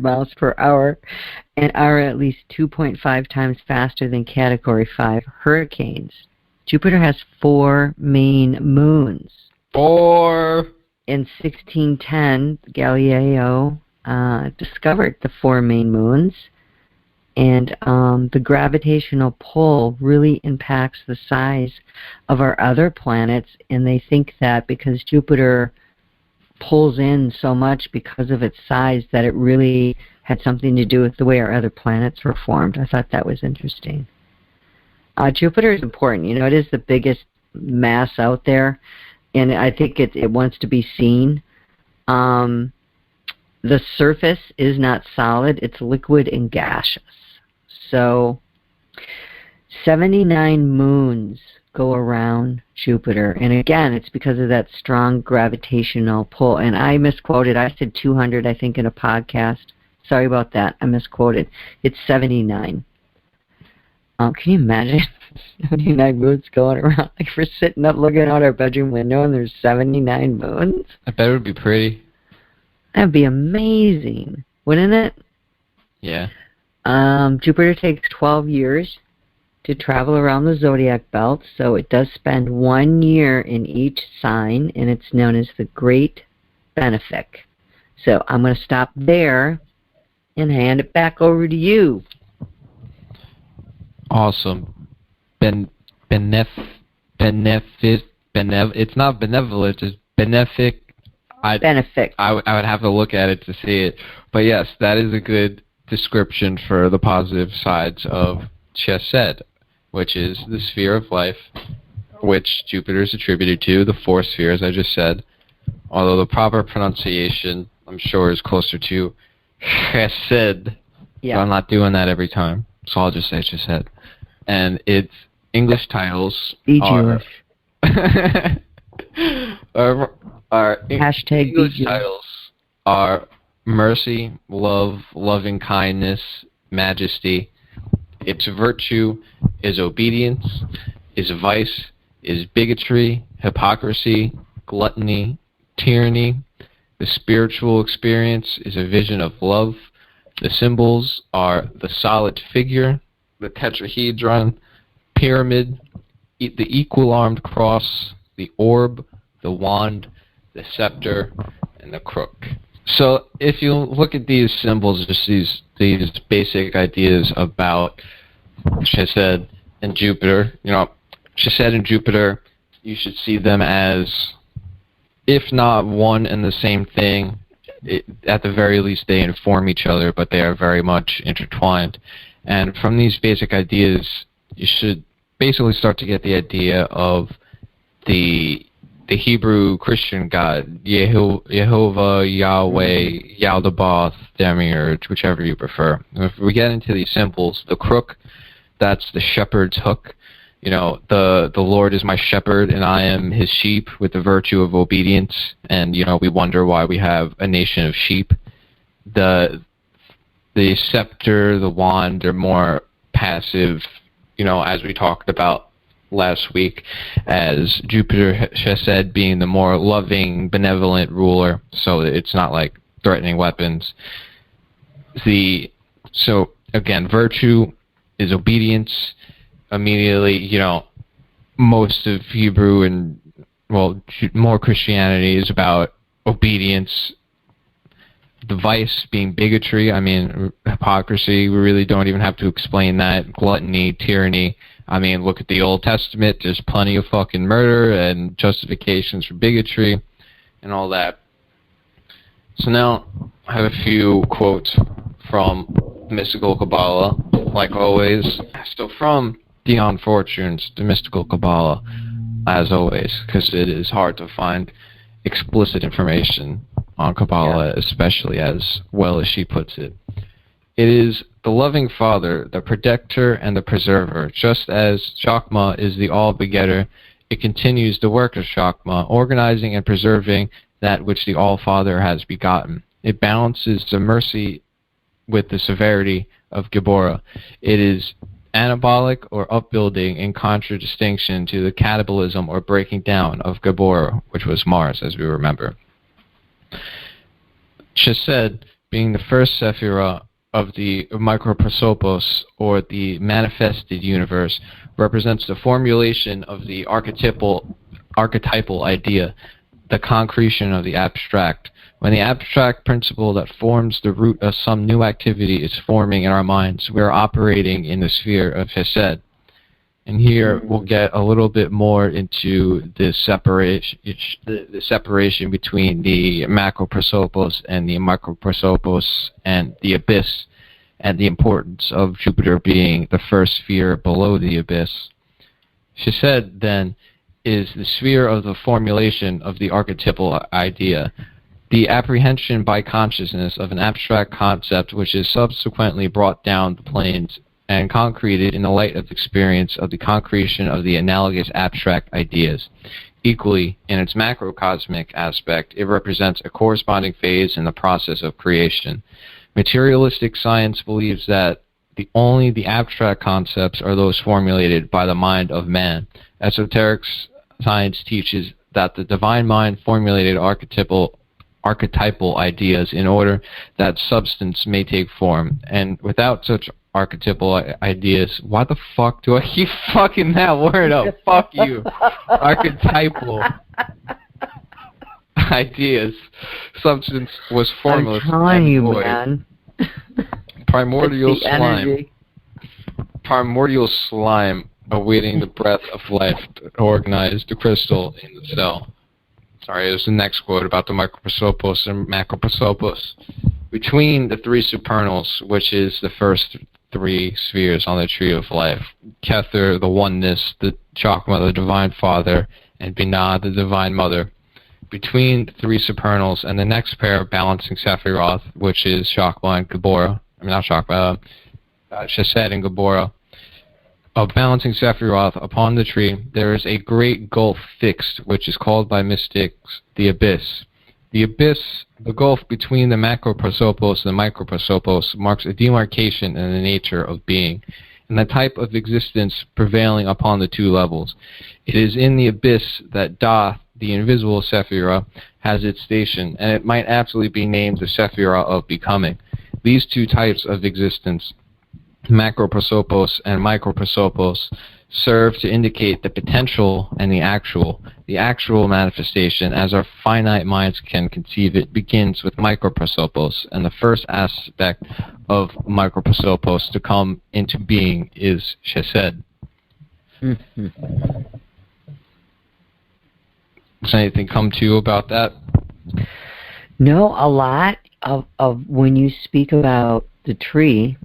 miles per hour, and are at least 2.5 times faster than Category 5 hurricanes. Jupiter has 4 main moons. 4. In 1610, Galileo discovered the 4 main moons, and the gravitational pull really impacts the size of our other planets, and they think that because Jupiter pulls in so much because of its size that it really had something to do with the way our other planets were formed. I thought that was interesting. Jupiter is important. It is the biggest mass out there, and I think it wants to be seen. The surface is not solid. It's liquid and gaseous. So 79 moons go around Jupiter. And again, it's because of that strong gravitational pull. And I misquoted. I said 200, I think, in a podcast. Sorry about that. I misquoted. It's 79. Can you imagine 79 moons going around? Like, we're sitting up looking out our bedroom window and there's 79 moons? I bet it would be pretty. That'd be amazing, wouldn't it? Yeah. Jupiter takes 12 years to travel around the zodiac belt, so it does spend 1 year in each sign, and it's known as the Great Benefic. So I'm going to stop there and hand it back over to you. Awesome. It's not benevolent, it's benefic. Benefic. I would have to look at it to see it. But yes, that is a good description for the positive sides of CHESED, which is the sphere of life, which Jupiter is attributed to, the 4 spheres I just said. Although the proper pronunciation, I'm sure, is closer to CHESED. Yeah. But I'm not doing that every time, so I'll just say CHESED. And its English titles are... Hashtag English titles are mercy, love, loving kindness, majesty. Its virtue is obedience, is vice, is bigotry, hypocrisy, gluttony, tyranny. The spiritual experience is a vision of love. The symbols are the solid figure, the tetrahedron, pyramid, the equal-armed cross, the orb, the wand, the scepter, and the crook. So if you look at these symbols, just these basic ideas about CHESED and Jupiter, CHESED and Jupiter, you should see them as, if not one and the same thing, at the very least they inform each other, but they are very much intertwined. And from these basic ideas, you should basically start to get the idea of the Hebrew Christian God, Jehovah, Yahweh, Yaldabaoth, Demiurge, whichever you prefer. And if we get into these symbols, the crook, that's the shepherd's hook. You know, the Lord is my shepherd and I am his sheep, with the virtue of obedience. And, you know, we wonder why we have a nation of sheep. The scepter, the wand, they're more passive, you know, as we talked about last week, as Jupiter, CHESED, being the more loving, benevolent ruler, so it's not like threatening weapons. So, again, virtue is obedience. Immediately, you know, most of Hebrew and, well, more Christianity is about obedience. The vice being bigotry, I mean, hypocrisy, we really don't even have to explain that. Gluttony, tyranny. I mean, look at the Old Testament. There's plenty of fucking murder and justifications for bigotry and all that. So now I have a few quotes from Mystical Kabbalah, like always. So from Dion Fortune's The Mystical Kabbalah, as always, because it is hard to find explicit information on Kabbalah, especially as well as she puts it. It is the loving Father, the protector and the preserver. Just as Chakma is the all-begetter, it continues the work of Chakma, organizing and preserving that which the All-Father has begotten. It balances the mercy with the severity of Geborah. It is anabolic or upbuilding in contradistinction to the catabolism or breaking down of Geborah, which was Mars, as we remember. CHESED, being the first Sephirah of the microprosopos, or the manifested universe, represents the formulation of the archetypal idea, the concretion of the abstract. When the abstract principle that forms the root of some new activity is forming in our minds, we are operating in the sphere of CHESED. And here we'll get a little bit more into the separation between the macroprosopos and the microprosopos and the abyss, and the importance of Jupiter being the first sphere below the abyss. CHESED, then, is the sphere of the formulation of the archetypal idea, the apprehension by consciousness of an abstract concept which is subsequently brought down the planes and concreted in the light of experience of the concretion of the analogous abstract ideas. Equally, in its macrocosmic aspect, it represents a corresponding phase in the process of creation. Materialistic science believes that only the abstract concepts are those formulated by the mind of man. Esoteric science teaches that the divine mind formulated archetypal ideas in order that substance may take form, and without such archetypal ideas, why the fuck do I keep fucking that word up? Fuck you. Archetypal ideas. Substance was formless. I'm telling you, man. Primordial slime. Primordial slime awaiting the breath of life to organize the crystal in the cell. Sorry, there's the next quote about the microprosopos and macroprosopos. Between the three supernals, which is the first three spheres on the tree of life, Kether, the oneness, the Chakma, the divine father, and Binah, the divine mother. Between the three supernals and the next pair of balancing Sephiroth, which is Chakma and Geborah, CHESED and Geborah, of balancing Sephiroth upon the tree, there is a great gulf fixed, which is called by mystics the abyss. The abyss, the gulf between the macroprosopos and the microprosopos, marks a demarcation in the nature of being, and the type of existence prevailing upon the two levels. It is in the abyss that Thoth, the invisible Sephirah, has its station, and it might aptly be named the Sephirah of becoming. These two types of existence, macroprosopos and microprosopos, serve to indicate the potential and the actual. The actual manifestation, as our finite minds can conceive it, begins with microprosopos, and the first aspect of microprosopos to come into being is CHESED. Does anything come to you about that? No, a lot of when you speak about the tree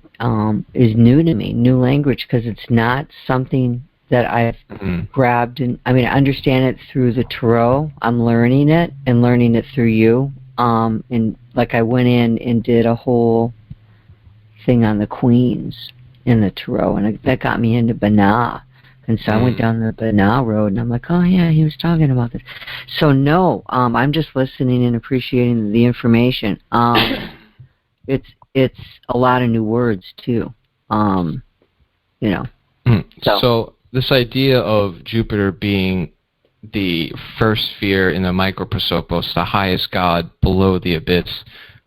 is new to me, new language, because it's not something that I've grabbed. And I mean, I understand it through the tarot. I'm learning it and learning it through you. And like I went in and did a whole thing on the queens in the tarot, and that got me into Banah. And so I went down the Banah road, and I'm like, oh yeah, he was talking about this. So no, I'm just listening and appreciating the information. It's a lot of new words too. You know. So this idea of Jupiter being the first sphere in the microprosopos, the highest god below the abyss,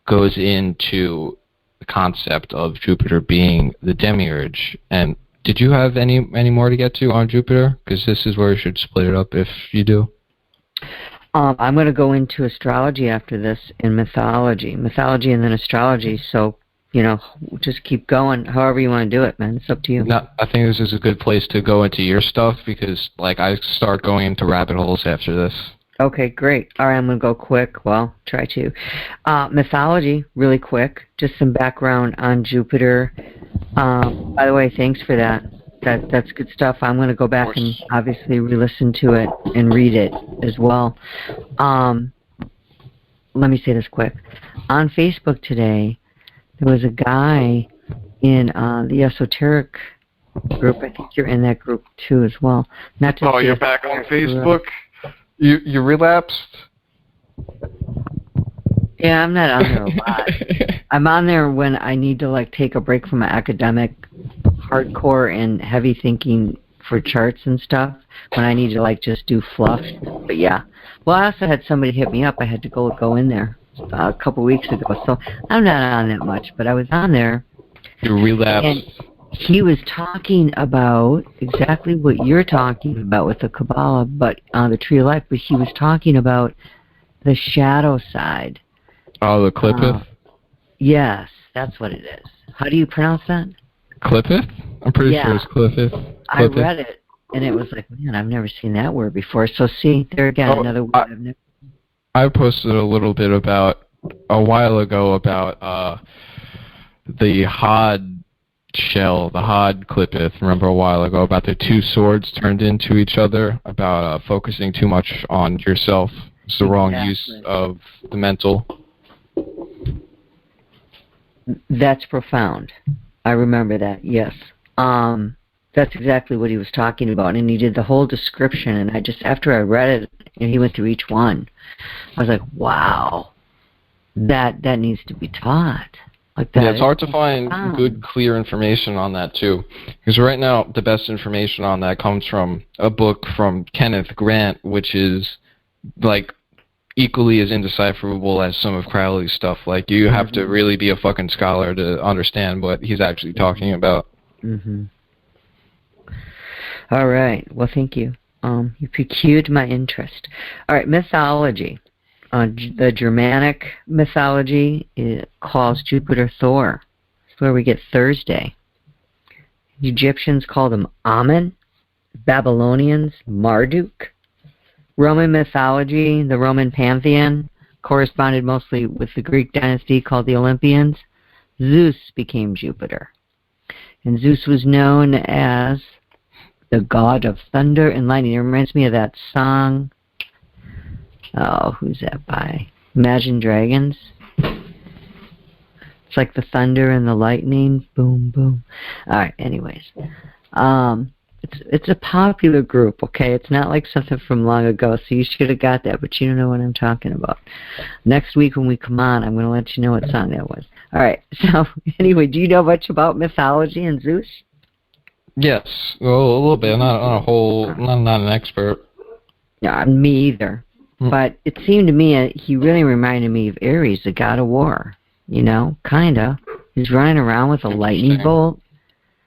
goes into the concept of Jupiter being the Demiurge. And did you have any more to get to on Jupiter? Because this is where you should split it up if you do. I'm going to go into astrology after this and mythology and then astrology. So, you know, just keep going however you want to do it, man. It's up to you. No, I think this is a good place to go into your stuff because, like, I start going into rabbit holes after this. Okay, great. All right, I'm going to go quick. Well, try to. Mythology, really quick. Just some background on Jupiter. By the way, thanks for that. That's good stuff. I'm going to go back and obviously re-listen to it and read it as well. Let me say this quick. On Facebook today, there was a guy in the Esoteric group. I think you're in that group too as well. Not just you're back on Facebook? You relapsed? Yeah, I'm not on there a lot. I'm on there when I need to like take a break from my academic hardcore and heavy thinking for charts and stuff, when I need to like just do fluff. But yeah. Well, I also had somebody hit me up. I had to go in there a couple weeks ago. So I'm not on that much, but I was on there. You relapsed. And he was talking about exactly what you're talking about with the Kabbalah, but on the Tree of Life, but he was talking about the shadow side. Oh, the Clippeth? Yes, that's what it is. How do you pronounce that? Clippeth? I'm pretty sure it's Clippeth. I read it, and it was like, man, I've never seen that word before. So see, there again, another word I've never seen. I posted a little bit a while ago about the Hod shell, the Hod Clippeth, remember a while ago, about the two swords turned into each other, about focusing too much on yourself. It's the wrong use of the mental. That's profound. I remember that, yes. That's exactly what he was talking about, and he did the whole description, and I just, after I read it, and he went through each one, I was like, wow, that needs to be taught. Like that. Yeah, it's hard to find good, clear information on that, too. Because right now, the best information on that comes from a book from Kenneth Grant, which is, like, equally as indecipherable as some of Crowley's stuff. Like, you have to really be a fucking scholar to understand what he's actually talking about. All right. Well, thank you. You piqued my interest. All right, mythology. The Germanic mythology calls Jupiter Thor. That's where we get Thursday. Egyptians called him Amun. Babylonians, Marduk. Roman mythology, the Roman pantheon, corresponded mostly with the Greek dynasty called the Olympians. Zeus became Jupiter. And Zeus was known as the god of thunder and lightning. It reminds me of that song. Oh, who's that by? Imagine Dragons. It's like the thunder and the lightning. Boom, boom. All right, anyways. It's a popular group, okay? It's not like something from long ago, so you should have got that, but you don't know what I'm talking about. Next week when we come on, I'm going to let you know what song that was. All right, so anyway, do you know much about mythology and Zeus? Yes, well, a little bit. Not an expert. Yeah, me either. But it seemed to me he really reminded me of Ares, the god of war. You know, kind of. He's running around with a lightning bolt.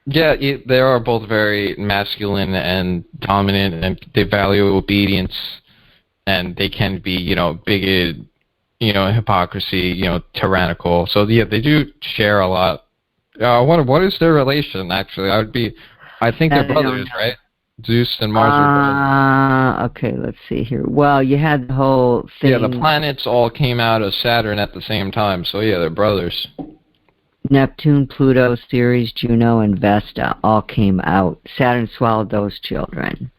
Yeah, they are both very masculine and dominant, and they value obedience, and they can be, bigoted, hypocrisy, tyrannical. So, yeah, they do share a lot. What is their relation, actually? I think they're brothers, right? Zeus and Mars are brothers. Okay, let's see here. Well, you had the whole thing. Yeah, the planets all came out of Saturn at the same time, so yeah, they're brothers. Neptune, Pluto, Ceres, Juno, and Vesta all came out. Saturn swallowed those children.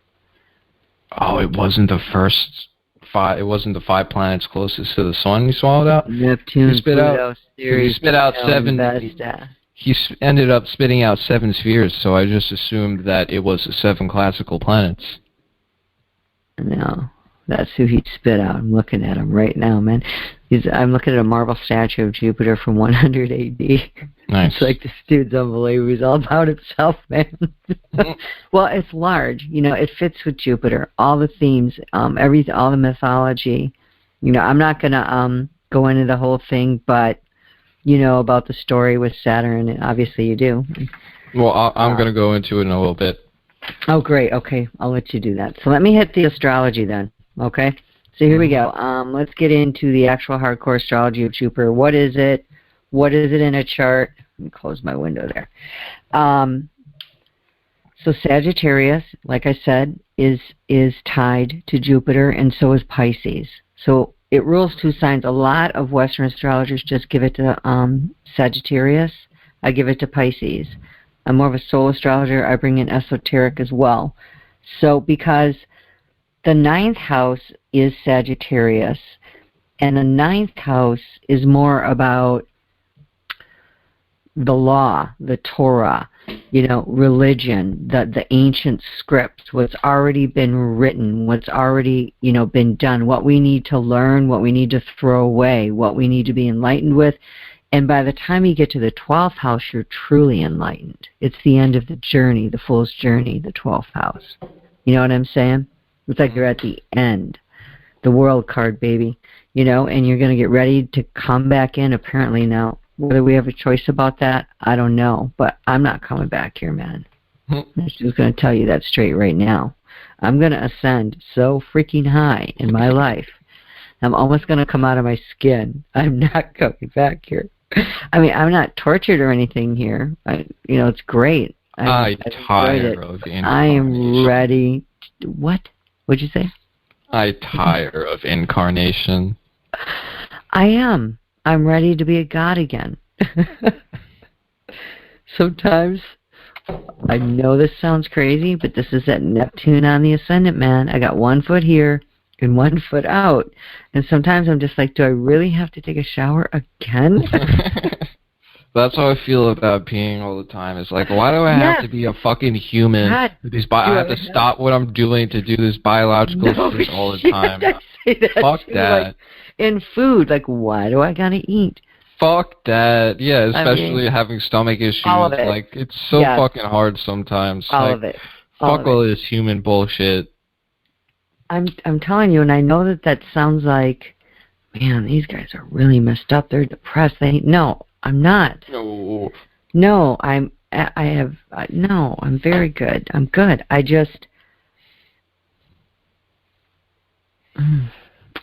Oh, it wasn't the first five. It wasn't the 5 planets closest to the sun he swallowed out. Neptune, Pluto, Ceres, he spit out Juno, 7. and Vesta. He ended up spitting out 7 spheres, so I just assumed that it was the 7 classical planets. No, that's who he spit out. I'm looking at him right now, man. I'm looking at a marble statue of Jupiter from 100 A.D. Nice. It's like this dude's unbelievable. He's all about himself, man. Well, it's large. You know, it fits with Jupiter. All the themes, all the mythology. You know, I'm not going to go into the whole thing, but you know about the story with Saturn, and obviously you do. Well, I'm going to go into it in a little bit. Oh, great. Okay, I'll let you do that. So let me hit the astrology then, okay? So here we go. Let's get into the actual hardcore astrology of Jupiter. What is it? What is it in a chart? Let me close my window there. So Sagittarius, like I said, is tied to Jupiter, and so is Pisces. So it rules 2 signs. A lot of Western astrologers just give it to Sagittarius. I give it to Pisces. I'm more of a soul astrologer. I bring in Esoteric as well. So because the 9th house is Sagittarius, and the 9th house is more about the law, the Torah, you know, religion, the ancient scripts, what's already been written, what's already, you know, been done, what we need to learn, what we need to throw away, what we need to be enlightened with. And by the time you get to the 12th house, you're truly enlightened. It's the end of the journey, the fool's journey, the 12th house. You know what I'm saying? It's like you're at the end. The world card, baby. You know, and you're going to get ready to come back in apparently now. Whether we have a choice about that, I don't know. But I'm not coming back here, man. I'm just going to tell you that straight right now. I'm going to ascend so freaking high in my life. I'm almost going to come out of my skin. I'm not coming back here. I mean, I'm not tortured or anything here. You know, it's great. I tire of incarnation. I am ready. What? What'd you say? I tire of incarnation. I am. I'm ready to be a god again. Sometimes, I know this sounds crazy, but this is that Neptune on the ascendant, man. I got 1 foot here and 1 foot out. And sometimes I'm just like, do I really have to take a shower again? That's how I feel about peeing all the time. It's like, why do I have to be a fucking human? God, I have to stop what I'm doing to do this biological shit all the time. I say that Fuck too, that. Like, in food, like, why do I gotta eat? Fuck that. Yeah, especially having stomach issues. All of it. Like, it's so fucking hard sometimes. All of it. Fuck all this human bullshit. I'm telling you, and I know that sounds like, man, these guys are really messed up. They're depressed. No, I'm not. No, I'm very good. I'm good.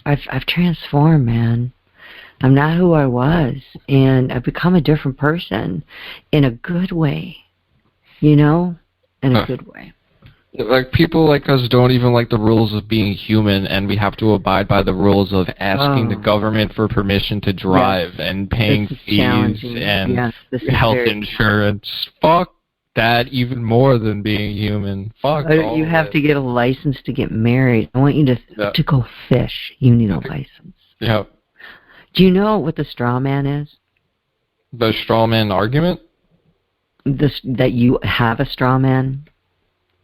I've transformed, man. I'm not who I was, and I've become a different person in a good way, you know, in a good way. Like, people like us don't even like the rules of being human, and we have to abide by the rules of asking the government for permission to drive and paying fees and health insurance. Fuck that even more than being human. Fuck all you have to get a license to get married. I want you to go fish. You need a license. Yeah. Do you know what the straw man is? The straw man argument? That you have a straw man?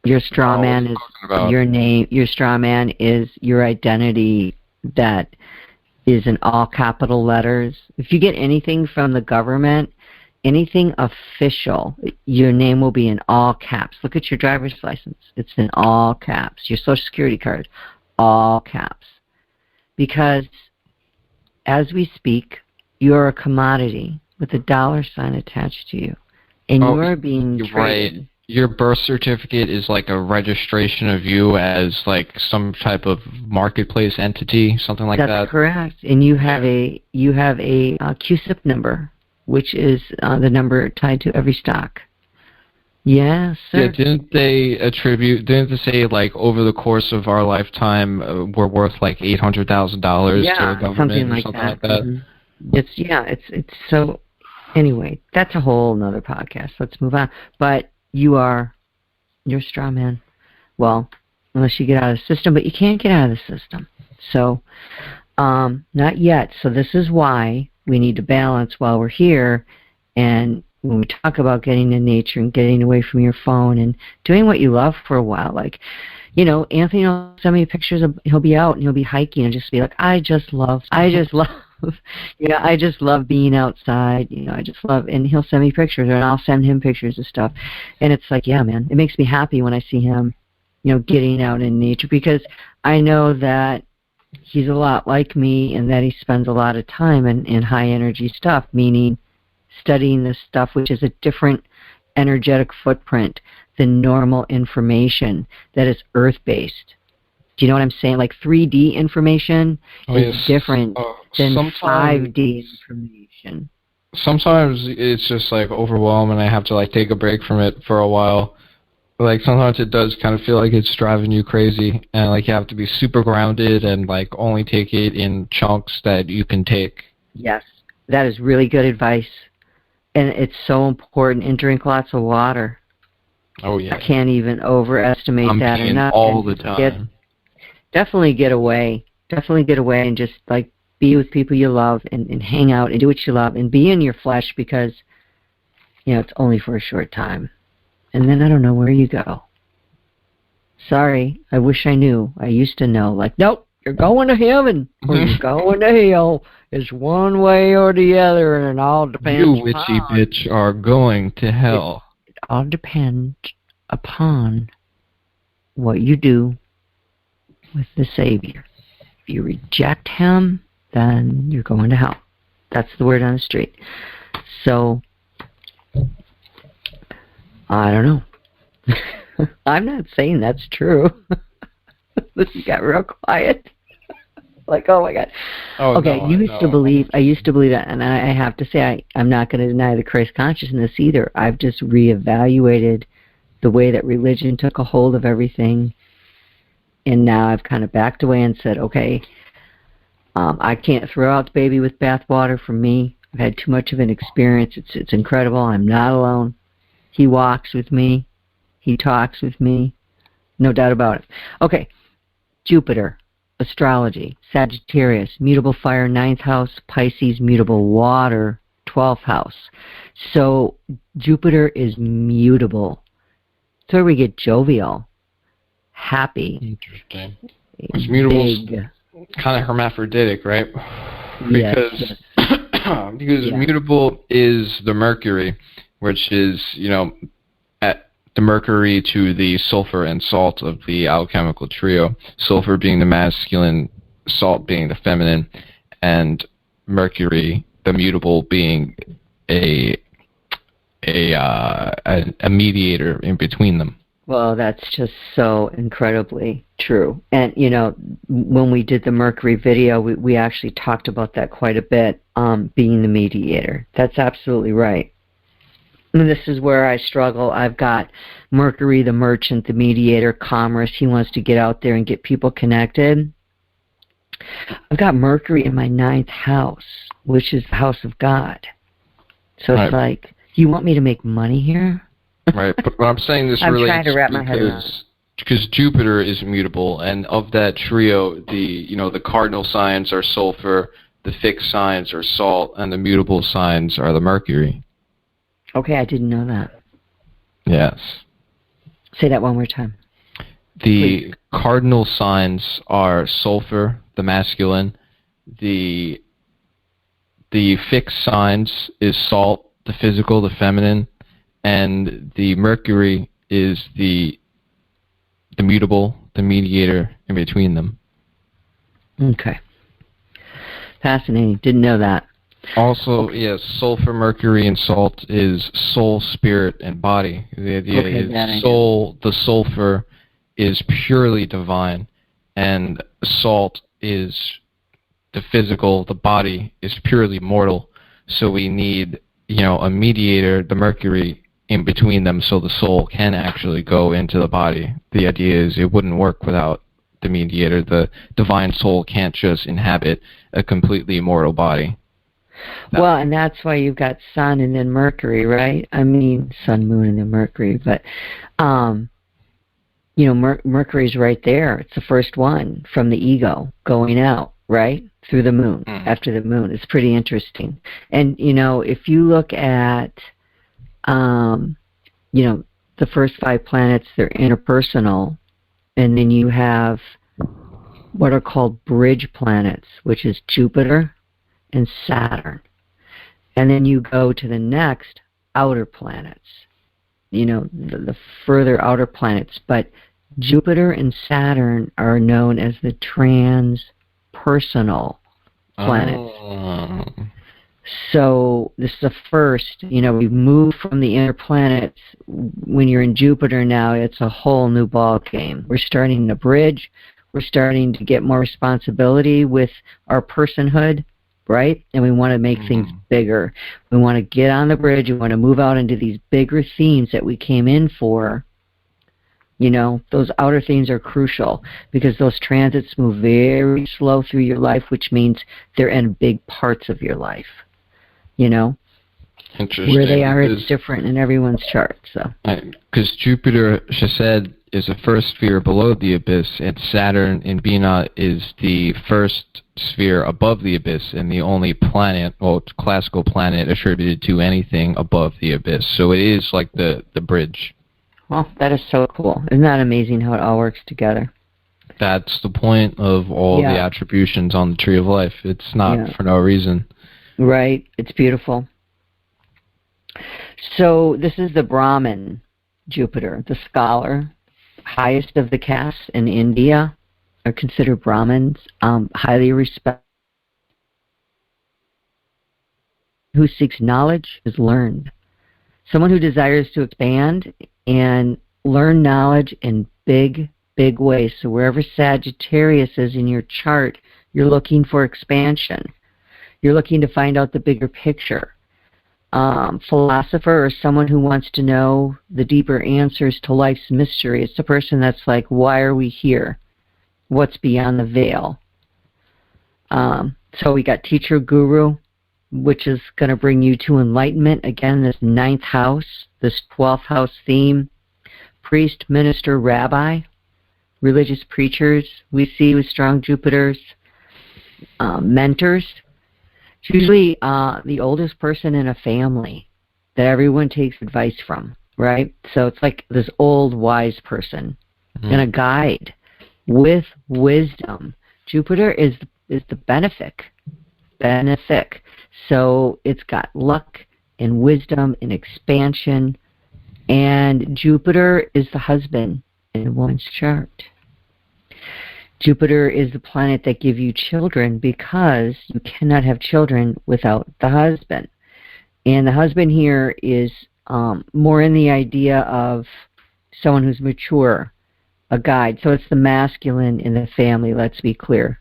Your straw man is your name. Your straw man is your identity that is in all capital letters. If you get anything from the government, anything official, your name will be in all caps. Look at your driver's license. It's in all caps. Your Social Security card, all caps. Because as we speak, you're a commodity with a $sign attached to you. And you are being traded. Right. Your birth certificate is like a registration of you as like some type of marketplace entity, something like that. That's correct. And you have a CUSIP number, which is the number tied to every stock. Yes, sir. Yeah, didn't they say, like, over the course of our lifetime, we're worth, like, $800,000 to the government something or like something that. like that? Mm-hmm. It's so, anyway, that's a whole nother podcast. Let's move on. But you're a straw man. Well, unless you get out of the system, but you can't get out of the system. So, not yet. So this is why we need to balance while we're here. And when we talk about getting in nature and getting away from your phone and doing what you love for a while, like, Anthony will send me pictures of, he'll be out and he'll be hiking and just be like, I just love, I just love being outside, I just love, and he'll send me pictures and I'll send him pictures of stuff. And it's like, yeah, man, it makes me happy when I see him, getting out in nature, because I know that he's a lot like me and that he spends a lot of time in high energy stuff, meaning studying this stuff, which is a different energetic footprint than normal information that is earth-based. Do you know what I'm saying? Like 3D information is different than 5D information. Sometimes it's just like overwhelming. I have to like take a break from it for a while. Like sometimes it does kind of feel like it's driving you crazy, and like you have to be super grounded and like only take it in chunks that you can take. Yes, that is really good advice. And it's so important. And drink lots of water. Oh, yeah. I can't even overestimate that enough. All the time. Definitely get away. Definitely get away and just, like, be with people you love and hang out and do what you love and be in your flesh because, it's only for a short time. And then I don't know where you go. Sorry. I wish I knew. I used to know. Like, nope, you're going to heaven or you're going to hell. It's one way or the other, and it all depends. You witchy bitch are going to hell. It all depends upon what you do with the Savior. If you reject him, then you're going to hell. That's the word on the street. So, I don't know. I'm not saying that's true. This got real quiet. Like, oh my God. Oh, okay, no, I used to believe that, and I have to say, I'm not going to deny the Christ consciousness either. I've just reevaluated the way that religion took a hold of everything, and now I've kind of backed away and said, okay, I can't throw out the baby with bathwater. For me, I've had too much of an experience. It's incredible. I'm not alone. He walks with me. He talks with me. No doubt about it. Okay, Jupiter. Astrology, Sagittarius, mutable fire, 9th house, Pisces, mutable water, 12th house. So Jupiter is mutable. So we get jovial, happy. Interesting. It's mutable, kind of hermaphroditic, right? Because because mutable is the Mercury, which is, at the Mercury to the sulfur and salt of the alchemical trio. Sulfur being the masculine, salt being the feminine, and Mercury, the mutable, being a mediator in between them. Well, that's just so incredibly true. And, when we did the Mercury video, we actually talked about that quite a bit, being the mediator. That's absolutely right. And this is where I struggle. I've got Mercury, the merchant, the mediator, commerce. He wants to get out there and get people connected. I've got Mercury in my 9th house, which is the house of God. So it's like, you want me to make money here? Right, but I'm saying this relates trying to wrap my head around it. Because Jupiter is mutable, and of that trio, the cardinal signs are sulfur, the fixed signs are salt, and the mutable signs are the Mercury. Okay, I didn't know that. Yes. Say that one more time. The cardinal signs are sulfur, the masculine. The fixed signs is salt, the physical, the feminine. And the Mercury is the mutable, the mediator in between them. Okay. Fascinating. Didn't know that. Also, yes, sulfur, Mercury, and salt is soul, spirit, and body. The idea is soul, the sulfur is purely divine, and salt is the physical, the body is purely mortal. So we need, a mediator, the Mercury, in between them so the soul can actually go into the body. The idea is it wouldn't work without the mediator. The divine soul can't just inhabit a completely immortal body. Well, and that's why you've got Sun and then Mercury, right? I mean, Sun, Moon, and then Mercury. But, Mercury's right there. It's the first one from the ego going out, right? Through the moon, after the moon. It's pretty interesting. And, if you look at, the first 5 planets, they're interpersonal. And then you have what are called bridge planets, which is Jupiter and Saturn. And then you go to the next outer planets, the further outer planets. But Jupiter and Saturn are known as the transpersonal planets. Oh. So this is the first, we've moved from the inner planets. When you're in Jupiter now, it's a whole new ball game. We're starting to bridge. We're starting to get more responsibility with our personhood, right? And we want to make things bigger. We want to get on the bridge. We want to move out into these bigger themes that we came in for. Those outer themes are crucial because those transits move very slow through your life, which means they're in big parts of your life. Interesting. Where they are, it's different in everyone's chart. So, because Jupiter, CHESED, is the first sphere below the abyss, and Saturn in Bina is the first sphere above the abyss, and the only planet, classical planet attributed to anything above the abyss. So it is like the bridge. Well, that is so cool. Isn't that amazing how it all works together? That's the point of all the attributions on the Tree of Life. It's not for no reason. Right. It's beautiful. So this is the Brahman Jupiter, the scholar, highest of the castes in India are considered Brahmins, highly respected. Who seeks knowledge is learned. Someone who desires to expand and learn knowledge in big, big ways. So wherever Sagittarius is in your chart, you're looking for expansion. You're looking to find out the bigger picture. Philosopher or someone who wants to know the deeper answers to life's mystery. It's the person that's like, why are we here? What's beyond the veil? So we got teacher, guru, which is going to bring you to enlightenment. Again, this 9th house, this 12th house theme. Priest, minister, rabbi, religious preachers we see with strong Jupiters. Mentors. It's usually the oldest person in a family that everyone takes advice from, right? So it's like this old wise person and a guide with wisdom. Jupiter is the benefic. So it's got luck and wisdom and expansion. And Jupiter is the husband in a woman's chart. Jupiter is the planet that gives you children because you cannot have children without the husband. And the husband here is more in the idea of someone who's mature, a guide. So it's the masculine in the family, let's be clear.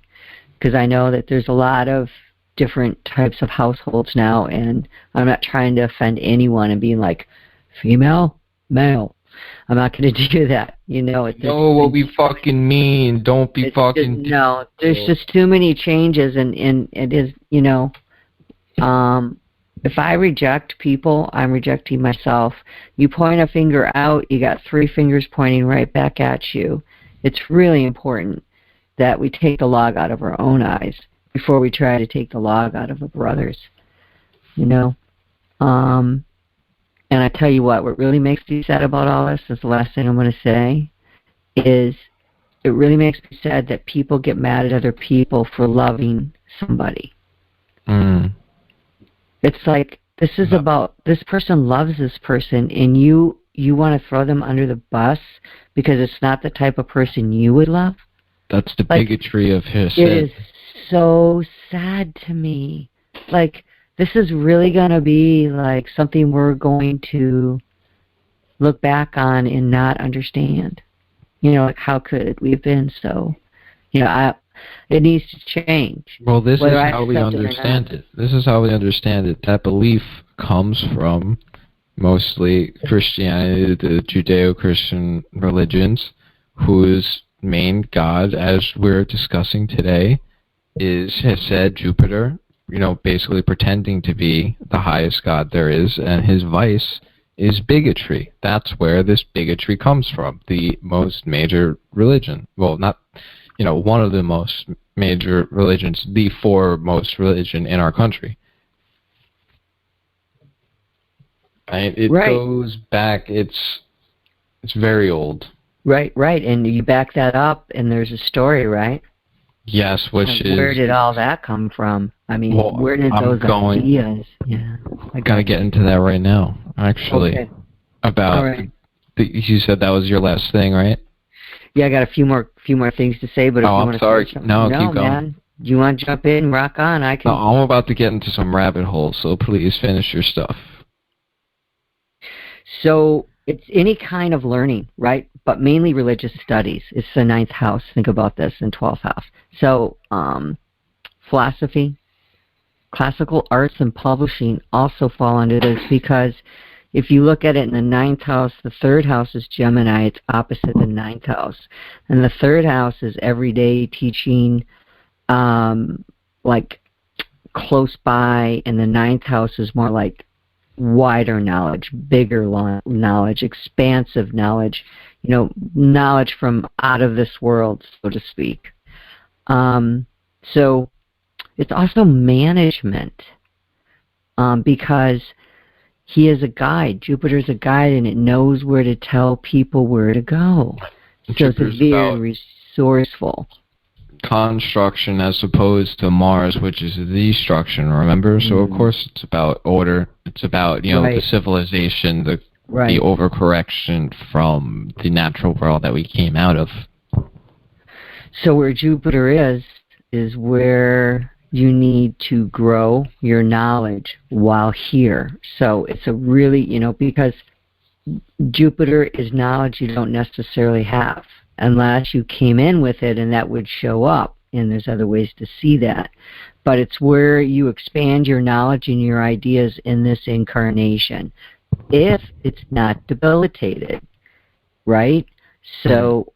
Because I know that there's a lot of different types of households now, and I'm not trying to offend anyone and being like, female, male. I'm not going to do that. No, what we fucking mean. Don't be fucking... No, there's just too many changes, and it is, if I reject people, I'm rejecting myself. You point a finger out, you got 3 fingers pointing right back at you. It's really important that we take the log out of our own eyes before we try to take the log out of a brother's, And I tell you what really makes me sad about all this is the last thing I'm going to say, is it really makes me sad that people get mad at other people for loving somebody. It's like, this is about, this person loves this person, and you want to throw them under the bus because it's not the type of person you would love? That's the bigotry of his. It is so sad to me. Like, this is really going to be like something we're going to look back on and not understand. Like, how could we have been so, it needs to change. Well, this is how we understand it. This is how we understand it. That belief comes from mostly Christianity, the Judeo-Christian religions, whose main god, as we're discussing today, has said Jupiter, basically pretending to be the highest god there is, and his vice is bigotry. That's where this bigotry comes from. The most major religion. Well, not, one of the most major religions, the foremost religion in our country. Right? It goes back, it's very old. Right, and you back that up, and there's a story, right? Yes, where did all that come from? I mean, where did those ideas? Yeah, I gotta get into that right now. Actually, okay. About you said that was your last thing, right? Yeah, I got a few more things to say, but if you want to sorry. No, keep going. Man, do you want to jump in, rock on? I can. No, I'm about to get into some rabbit holes, so please finish your stuff. So it's any kind of learning, right? But mainly religious studies. It's the 9th house. Think about this, in 12th house. So philosophy, classical arts, and publishing also fall under this, because if you look at it in the 9th house, the 3rd house is Gemini. It's opposite the 9th house. And the 3rd house is everyday teaching, like close by, and the 9th house is more like wider knowledge, bigger knowledge, expansive knowledge, knowledge from out of this world, so to speak. So it's also management, because he is a guide. Jupiter's a guide, and it knows where to tell people where to go. So it's very resourceful. Construction as opposed to Mars, which is the destruction, remember? So of course it's about order. It's about, the civilization, the overcorrection from the natural world that we came out of. So where Jupiter is where you need to grow your knowledge while here. So it's a really, because Jupiter is knowledge you don't necessarily have, unless you came in with it, and that would show up, and there's other ways to see that. But it's where you expand your knowledge and your ideas in this incarnation, if it's not debilitated, right? So,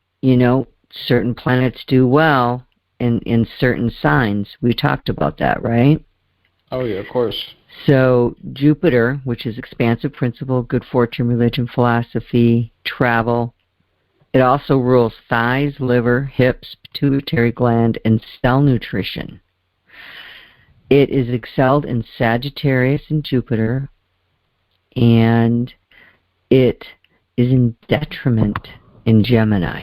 certain planets do well in certain signs. We talked about that, right? Oh, yeah, of course. So Jupiter, which is expansive principle, good fortune, religion, philosophy, travel. It also rules thighs, liver, hips, pituitary gland, and cell nutrition. It is excelled in Sagittarius and Jupiter, and it is in detriment in Gemini,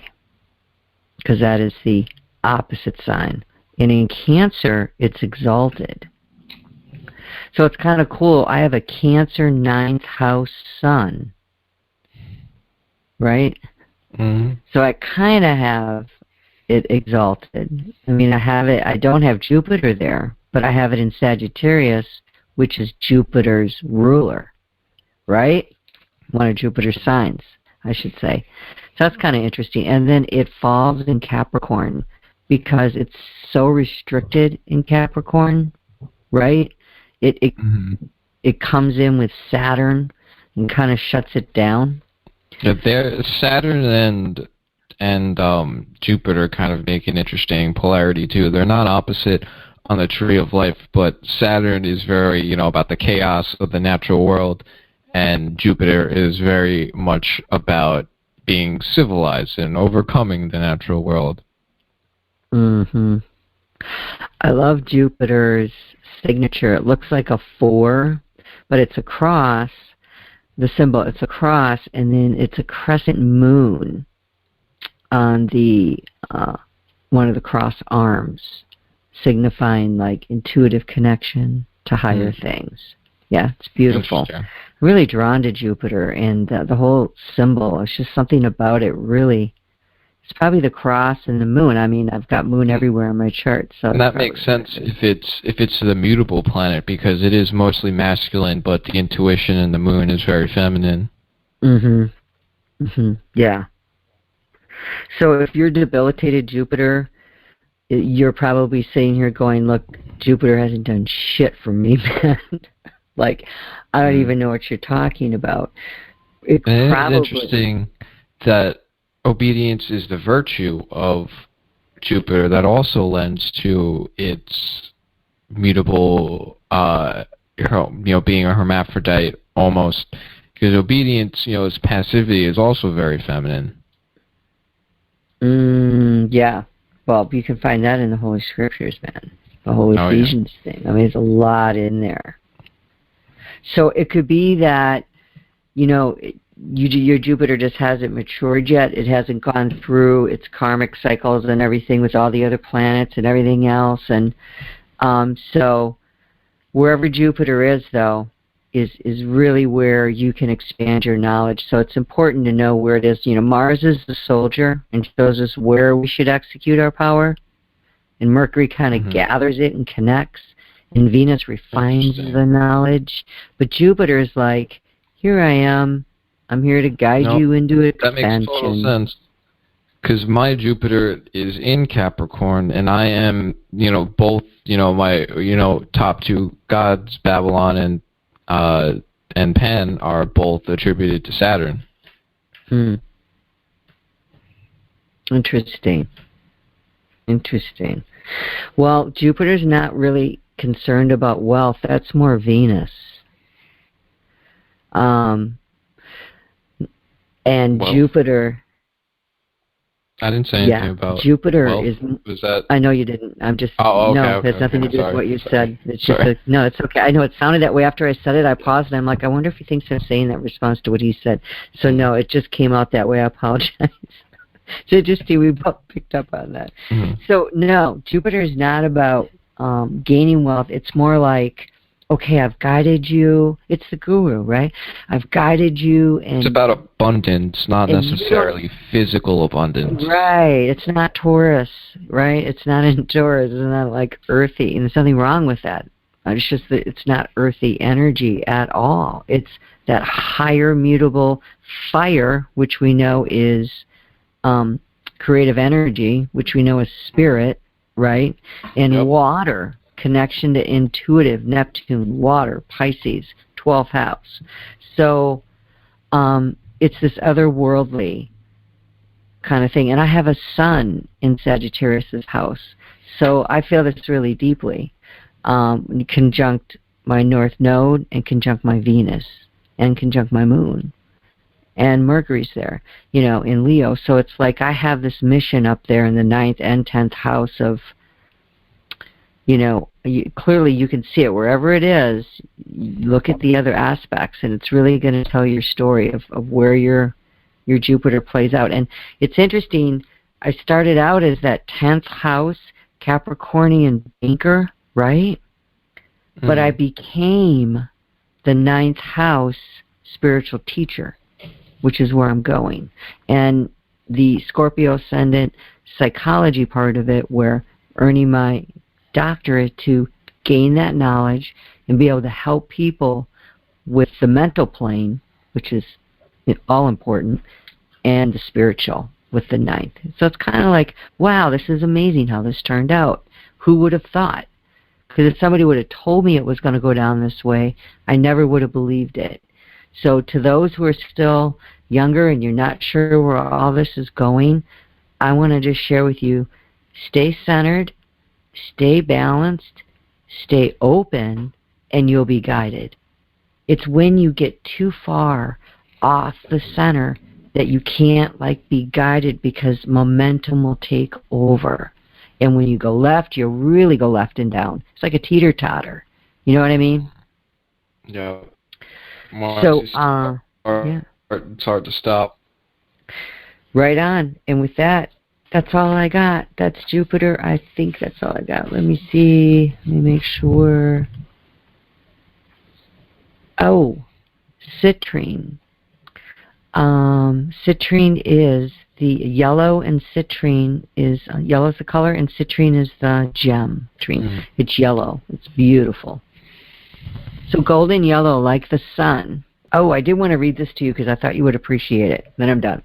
because that is the opposite sign. And in Cancer, it's exalted. So it's kind of cool. I have a Cancer 9th house sun, right? Mm-hmm. So I kind of have it exalted. I mean, I don't have Jupiter there, but I have it in Sagittarius, which is Jupiter's ruler, right? One of Jupiter's signs, I should say. So that's kind of interesting. And then it falls in Capricorn, because it's so restricted in Capricorn, right? It comes in with Saturn and kind of shuts it down. Yeah, Saturn and Jupiter kind of make an interesting polarity too. They're not opposite on the tree of life, but Saturn is very, about the chaos of the natural world, and Jupiter is very much about being civilized and overcoming the natural world. I love Jupiter's signature. It looks like a 4, but it's a cross. The symbol, it's a cross, and then it's a crescent moon on the one of the cross arms, signifying like intuitive connection to higher things. Yeah, it's beautiful. Really drawn to Jupiter, and the whole symbol. It's just something about it really. It's probably the cross and the moon. I mean, I've got moon everywhere in my chart. So and that makes sense if it's the mutable planet, because it is mostly masculine, but the intuition in the moon is very feminine. Yeah. So if you're debilitated Jupiter, you're probably sitting here going, look, Jupiter hasn't done shit for me, man. Like, I don't even know what you're talking about. It's interesting that obedience is the virtue of Jupiter that also lends to its mutable, being a hermaphrodite almost. Because obedience, its passivity is also very feminine. Yeah. Well, you can find that in the Holy Scriptures, man. The whole Ephesians thing. I mean, there's a lot in there. So it could be that, your Jupiter just hasn't matured yet. It hasn't gone through its karmic cycles and everything with all the other planets and everything else. And so wherever Jupiter is, though, is really where you can expand your knowledge. So it's important to know where it is. Mars is the soldier and shows us where we should execute our power. And Mercury kind of gathers it and connects. And Venus refines the knowledge. But Jupiter is like, here I am. I'm here to guide you into expansion. That makes total sense. Because my Jupiter is in Capricorn, and I am, both, my, top two gods, Babylon and Pan, are both attributed to Saturn. Interesting. Well, Jupiter's not really concerned about wealth. That's more Venus. And Jupiter... I didn't say anything about Jupiter wealth. is... that... I know you didn't. I'm just... okay, no, it has nothing to do with what you said. It's just no, it's okay. I know it sounded that way after I said it. I paused and I'm like, I wonder if he thinks I'm saying that in response to what he said. So no, it just came out that way. I apologize. So just see, we both picked up on that. So no, Jupiter is not about gaining wealth. It's more like, okay, I've guided you. It's the guru, right? I've guided you. And it's about abundance, not necessarily physical abundance. Right. It's not Taurus, right? It's not in Taurus. It's not like earthy. And there's nothing wrong with that. It's just that it's not earthy energy at all. It's that higher mutable fire, which we know is creative energy, which we know is spirit, right? And water, connection to intuitive, Neptune, water, Pisces, 12th house. So it's this otherworldly kind of thing. And I have a sun in Sagittarius' house. So I feel this really deeply. Conjunct my North Node and conjunct my Venus and conjunct my Moon. And Mercury's there, in Leo. So it's like I have this mission up there in the 9th and 10th house of, clearly you can see it wherever it is. Look at the other aspects, and it's really going to tell your story of where your Jupiter plays out. And it's interesting. I started out as that 10th house Capricornian banker, right? But I became the 9th house spiritual teacher, which is where I'm going. And the Scorpio ascendant psychology part of it, where earning my doctorate to gain that knowledge and be able to help people with the mental plane, which is all important, and the spiritual with the 9th. So it's kind of like, wow, this is amazing how this turned out. Who would have thought? Because if somebody would have told me it was going to go down this way, I never would have believed it. So to those who are still younger and you're not sure where all this is going, I want to just share with you, stay centered, stay balanced, stay open, and you'll be guided. It's when you get too far off the center that you can't be guided, because momentum will take over. And when you go left, you'll really go left and down. It's like a teeter-totter. You know what I mean? Yeah. So, it's hard to stop. Right on. And with that, that's all I got. That's Jupiter. I think that's all I got. Let me see. Let me make sure. Oh, Citrine. Citrine is the yellow, and citrine is yellow is the color, and citrine is the gem. It's yellow. It's beautiful. So golden yellow, like the sun. Oh, I did want to read this to you because I thought you would appreciate it. Then I'm done.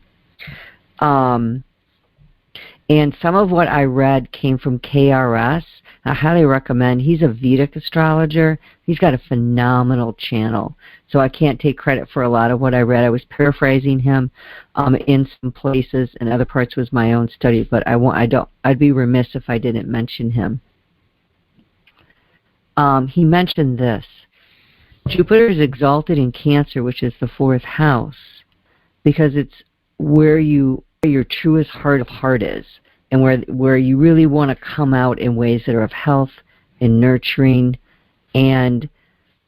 And some of what I read came from KRS, I highly recommend. He's a Vedic astrologer. He's got a phenomenal channel. So I can't take credit for a lot of what I read. I was paraphrasing him in some places, and other parts was my own study. But I'd be remiss if I didn't mention him. He mentioned this. Jupiter is exalted in Cancer, which is the 4th house, because it's where your truest heart of heart is, and where you really want to come out in ways that are of health and nurturing, and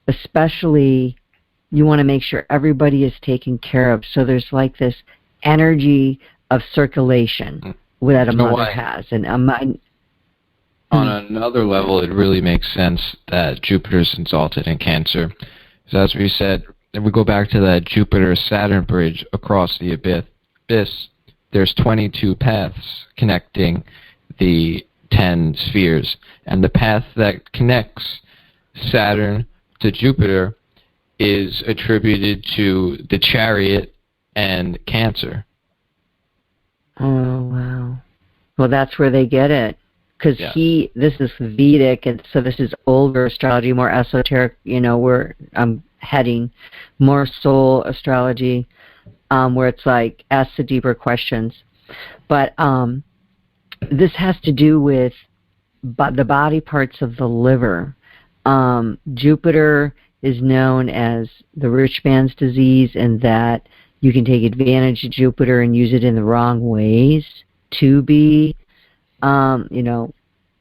especially you want to make sure everybody is taken care of. So there's like this energy of circulation that a mother has. And on another level, it really makes sense that Jupiter's exalted in Cancer. So as we said, if we go back to that Jupiter-Saturn bridge across the abyss, there's 22 paths connecting the 10 spheres. And the path that connects Saturn to Jupiter is attributed to the Chariot and Cancer. Oh, wow. Well, that's where they get it. Because this is Vedic, and so this is older astrology, more esoteric, where I'm heading, more soul astrology, where it's like, ask the deeper questions. But this has to do with the body parts of the liver. Jupiter is known as the rich man's disease, and that you can take advantage of Jupiter and use it in the wrong ways to be,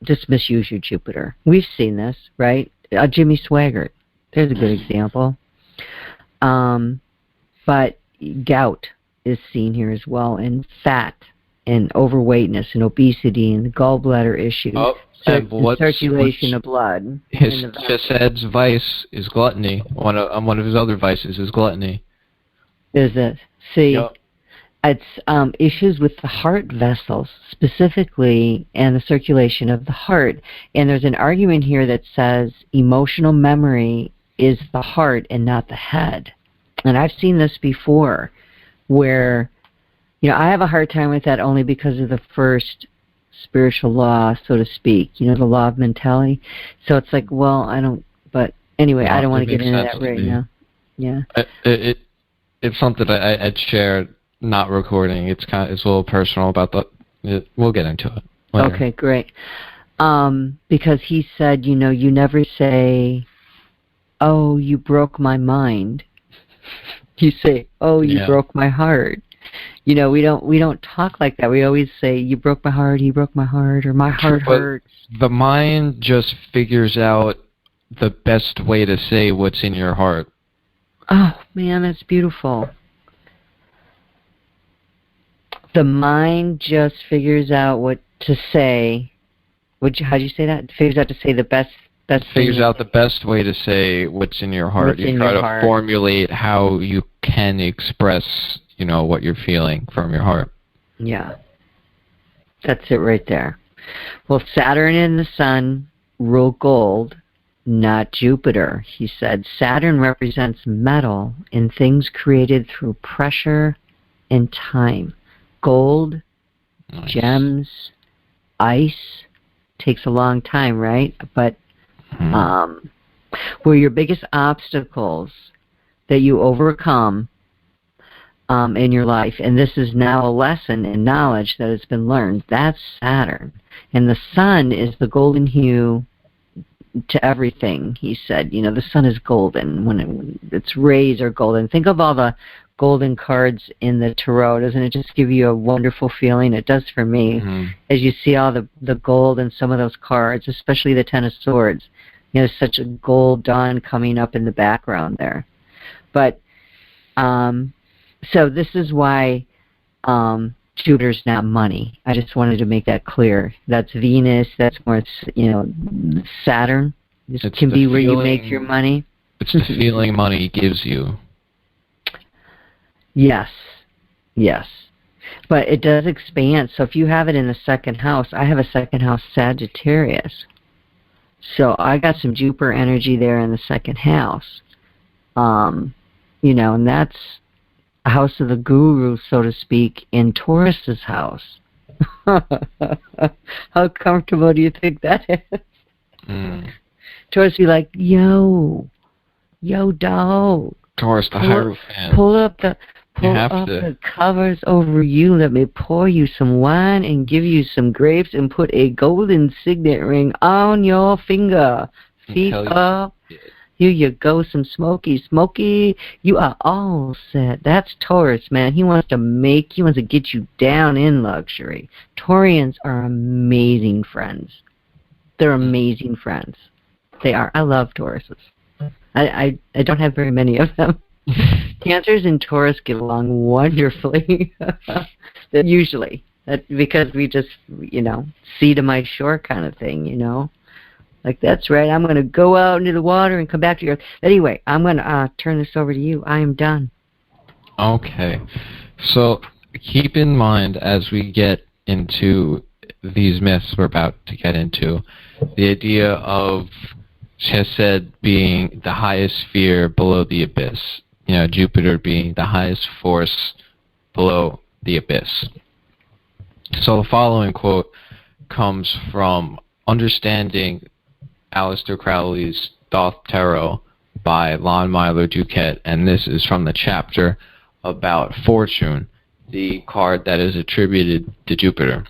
just misuse your Jupiter. We've seen this, right? Jimmy Swaggart, there's a good example. But gout is seen here as well, and fat, and overweightness, and obesity, and gallbladder issues. Circulation of blood. CHESED's vice is gluttony. One of his other vices is gluttony. Is it? See, it's issues with the heart vessels specifically, and the circulation of the heart. And there's an argument here that says emotional memory is the heart and not the head. And I've seen this before, where, I have a hard time with that only because of the first spiritual law, so to speak, the law of mentality. So it's like, well, I don't, but anyway, I don't want to get into that right now. Yeah. It's something that I'd share, not recording. It's a little personal about we'll get into it later. Okay, great. Because he said, you never say, oh, you broke my mind. You say, oh, you broke my heart. We don't talk like that. We always say, you broke my heart, he broke my heart, or my heart hurts. The mind just figures out the best way to say what's in your heart. Oh, man, that's beautiful. The mind just figures out what to say. How do you say that? It figures out to say the best figures out the best way to say what's in your heart. You try to formulate how you can express, what you're feeling from your heart. Yeah. That's it right there. Well, Saturn and the Sun rule gold, not Jupiter. He said Saturn represents metal and things created through pressure and time. Gold, nice. Gems, ice, takes a long time, right? But where your biggest obstacles that you overcome in your life, and this is now a lesson in knowledge that has been learned, that's Saturn. And the Sun is the golden hue to everything, he said. The Sun is golden when its rays are golden. Think of all the golden cards in the tarot. Doesn't it just give you a wonderful feeling? It does for me. As you see all the gold in some of those cards, especially the Ten of Swords. There's such a gold dawn coming up in the background there. But so this is why Jupiter's not money. I just wanted to make that clear. That's Venus. That's more, Saturn. This can be where you make your money. It's the feeling money gives you. Yes. But it does expand. So if you have it in the second house, I have a second house Sagittarius. So I got some Jupiter energy there in the second house. And that's a house of the guru, so to speak, in Taurus's house. How comfortable do you think that is? Taurus be like, yo, dog. Taurus, the Hierophant. Pull up the covers over you. Let me pour you some wine and give you some grapes and put a golden signet ring on your finger. Feet up. Here you go, some smoky. You are all set. That's Taurus, man. He wants to get you down in luxury. Taurians are amazing friends. They're amazing friends. They are. I love Tauruses. I don't have very many of them. Cancers and Taurus get along wonderfully. Usually. Because we just, sea to my shore kind of thing, Like, that's right, I'm going to go out into the water and come back to the earth. Anyway, I'm going to turn this over to you. I am done. Okay. So keep in mind as we get into these myths we're about to get into, the idea of CHESED being the highest sphere below the abyss. Jupiter being the highest force below the abyss. So the following quote comes from Understanding Aleister Crowley's Thoth Tarot by Lon Milo Duquette, and this is from the chapter about Fortune, the card that is attributed to Jupiter.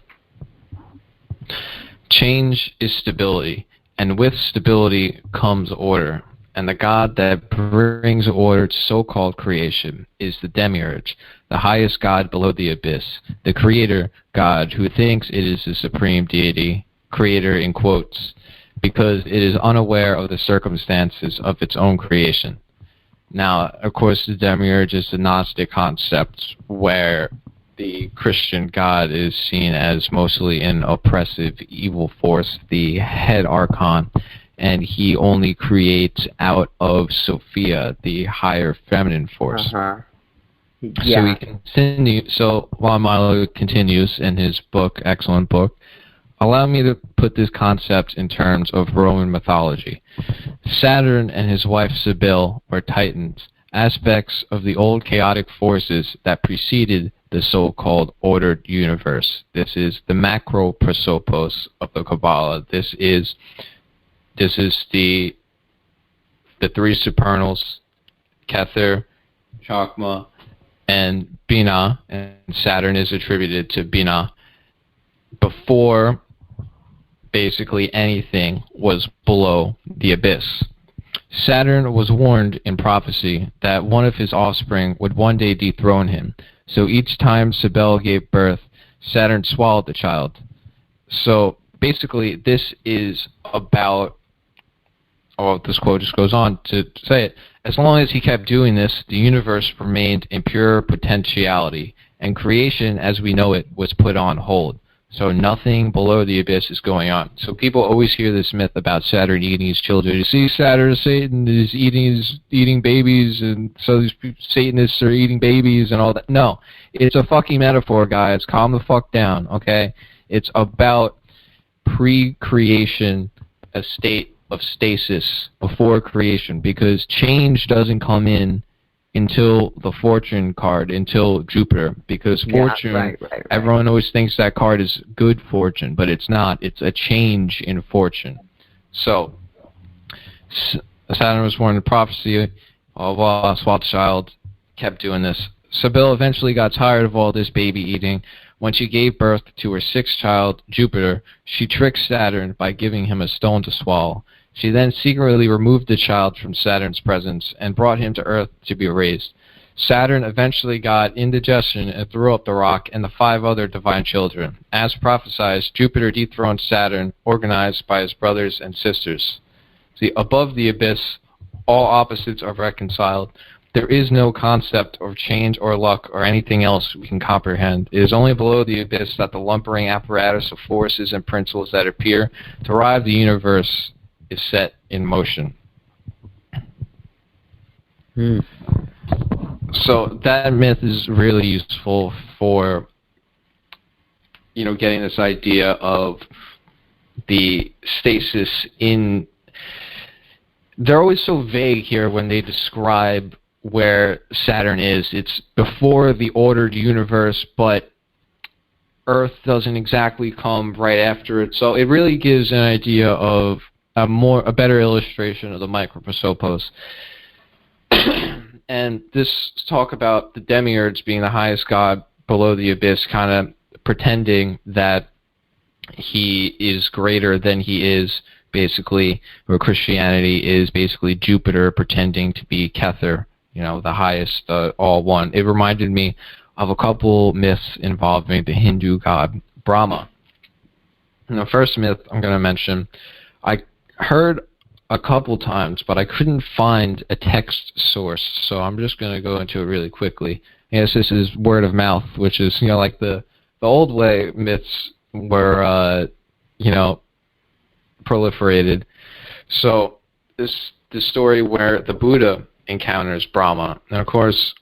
Change is stability, and with stability comes order, and the god that brings order to so-called creation is the Demiurge, the highest god below the abyss, the creator god who thinks it is the supreme deity, creator in quotes, because it is unaware of the circumstances of its own creation. Now, of course, the Demiurge is the Gnostic concept where the Christian god is seen as mostly an oppressive evil force, the head archon, and he only creates out of Sophia, the higher feminine force. Yeah. So Lon Milo continues in his book, excellent book, allow me to put this concept in terms of Roman mythology. Saturn and his wife Cybele were titans, aspects of the old chaotic forces that preceded the so-called ordered universe. This is the macro prosopos of the Kabbalah. This is the three supernals, Kether, Chakma, and Binah, and Saturn is attributed to Binah, before basically anything was below the abyss. Saturn was warned in prophecy that one of his offspring would one day dethrone him, so each time Cybele gave birth, Saturn swallowed the child. So basically this is about, this quote just goes on to say it, as long as he kept doing this, the universe remained in pure potentiality, and creation as we know it was put on hold. So nothing below the abyss is going on. So people always hear this myth about Saturn eating his children. You see, Satan is eating babies, and so these Satanists are eating babies and all that. No, it's a fucking metaphor, guys. Calm the fuck down, okay? It's about pre-creation, a state of stasis before creation, because change doesn't come in until the fortune card, until Jupiter, because fortune, right. Everyone always thinks that card is good fortune, but it's not. It's a change in fortune. So, Saturn was born in prophecy, swallowed the child, kept doing this. Cybele eventually got tired of all this baby eating. When she gave birth to her sixth child, Jupiter, she tricked Saturn by giving him a stone to swallow. She then secretly removed the child from Saturn's presence and brought him to Earth to be raised. Saturn eventually got indigestion and threw up the rock and the 5 other divine children. As prophesied, Jupiter dethroned Saturn, organized by his brothers and sisters. See, above the abyss, all opposites are reconciled. There is no concept of change or luck or anything else we can comprehend. It is only below the abyss that the lumbering apparatus of forces and principles that appear to drive the universe is set in motion. So that myth is really useful for, getting this idea of the stasis in... They're always so vague here when they describe where Saturn is. It's before the ordered universe, but Earth doesn't exactly come right after it. So it really gives an idea of a better illustration of the microprosopos. And this talk about the Demiurge being the highest god below the abyss, kind of pretending that he is greater than he is, basically, where Christianity is basically Jupiter pretending to be Kether, the highest, all one. It reminded me of a couple myths involving the Hindu god Brahma. And the first myth I'm going to mention, I heard a couple times, but I couldn't find a text source, so I'm just going to go into it really quickly. Yes, this is word of mouth, which is, like the old way myths were, proliferated. So this story where the Buddha encounters Brahma, and of course,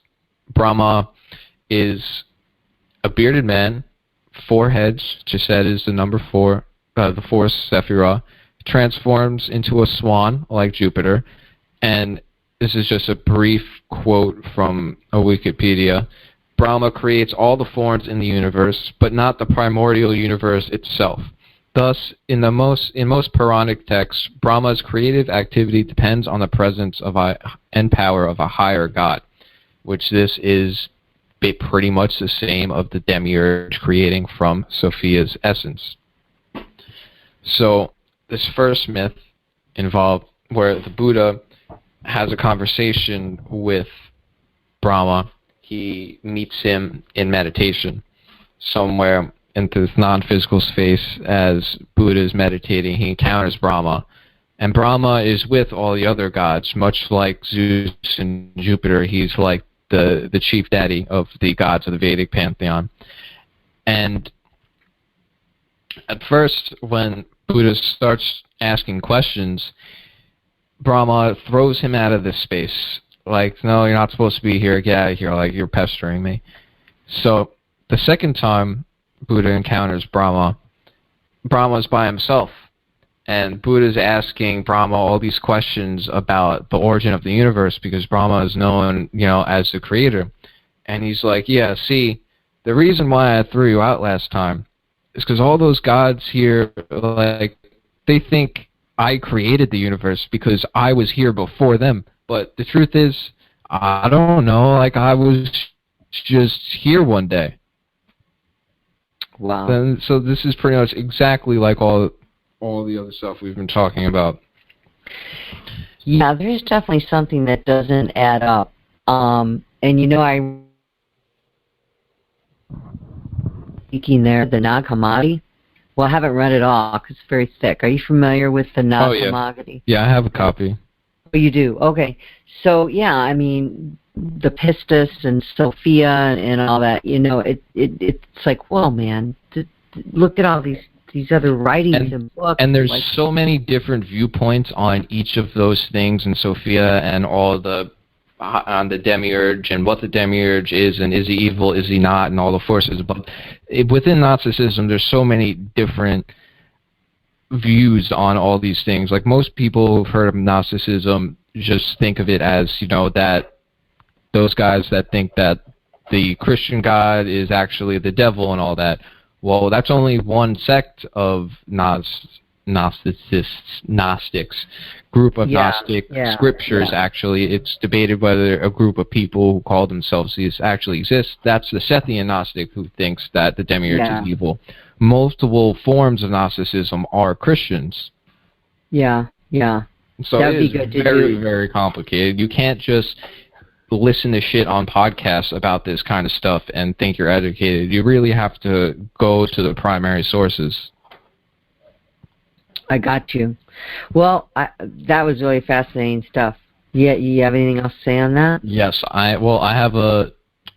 Brahma is a bearded man, 4 heads. CHESED is the number 4, the 4th Sephirah. Transforms into a swan like Jupiter, and this is just a brief quote from a Wikipedia. Brahma creates all the forms in the universe, but not the primordial universe itself. Thus, in most Puranic texts, Brahma's creative activity depends on the presence of and power of a higher god, which this is pretty much the same of the Demiurge creating from Sophia's essence. So this first myth involved where the Buddha has a conversation with Brahma. He meets him in meditation somewhere into this non-physical space. As Buddha is meditating, he encounters Brahma. And Brahma is with all the other gods, much like Zeus and Jupiter. He's like the chief daddy of the gods of the Vedic pantheon. And at first, when Buddha starts asking questions, Brahma throws him out of this space. Like, no, you're not supposed to be here. Get out of here. Like, you're pestering me. So the second time Buddha encounters Brahma, Brahma's by himself. And Buddha's asking Brahma all these questions about the origin of the universe, because Brahma is known, as the creator. And he's like, yeah, see, the reason why I threw you out last time is because all those gods here, like, they think I created the universe because I was here before them. But the truth is, I don't know, like, I was just here one day. Wow. And so this is pretty much exactly like all the other stuff we've been talking about. Yeah, there's definitely something that doesn't add up. And I speaking there, the Nag Hammadi. Well, I haven't read it all because it's very thick. Are you familiar with the Nag Hammadi? Yeah, I have a copy. Oh, you do? Okay. So, yeah, I mean, the Pistis and Sophia and all that, it's like, well, man, look at all these other writings and books. And there's so many different viewpoints on each of those things in Sophia and all on the Demiurge and what the Demiurge is, and is he evil, is he not, and all the forces. But within Gnosticism, there's so many different views on all these things. Like, most people who've heard of Gnosticism just think of it as, that those guys that think that the Christian God is actually the devil and all that. Well, that's only one sect of Gnostics, group of Gnostic scriptures, actually. It's debated whether a group of people who call themselves these actually exist. That's the Sethian Gnostic who thinks that the Demiurge is evil. Multiple forms of Gnosticism are Christians. Yeah. So it is very, very complicated. You can't just listen to shit on podcasts about this kind of stuff and think you're educated. You really have to go to the primary sources. I got you. Well, that was really fascinating stuff. Yeah, you have anything else to say on that? Yes, I have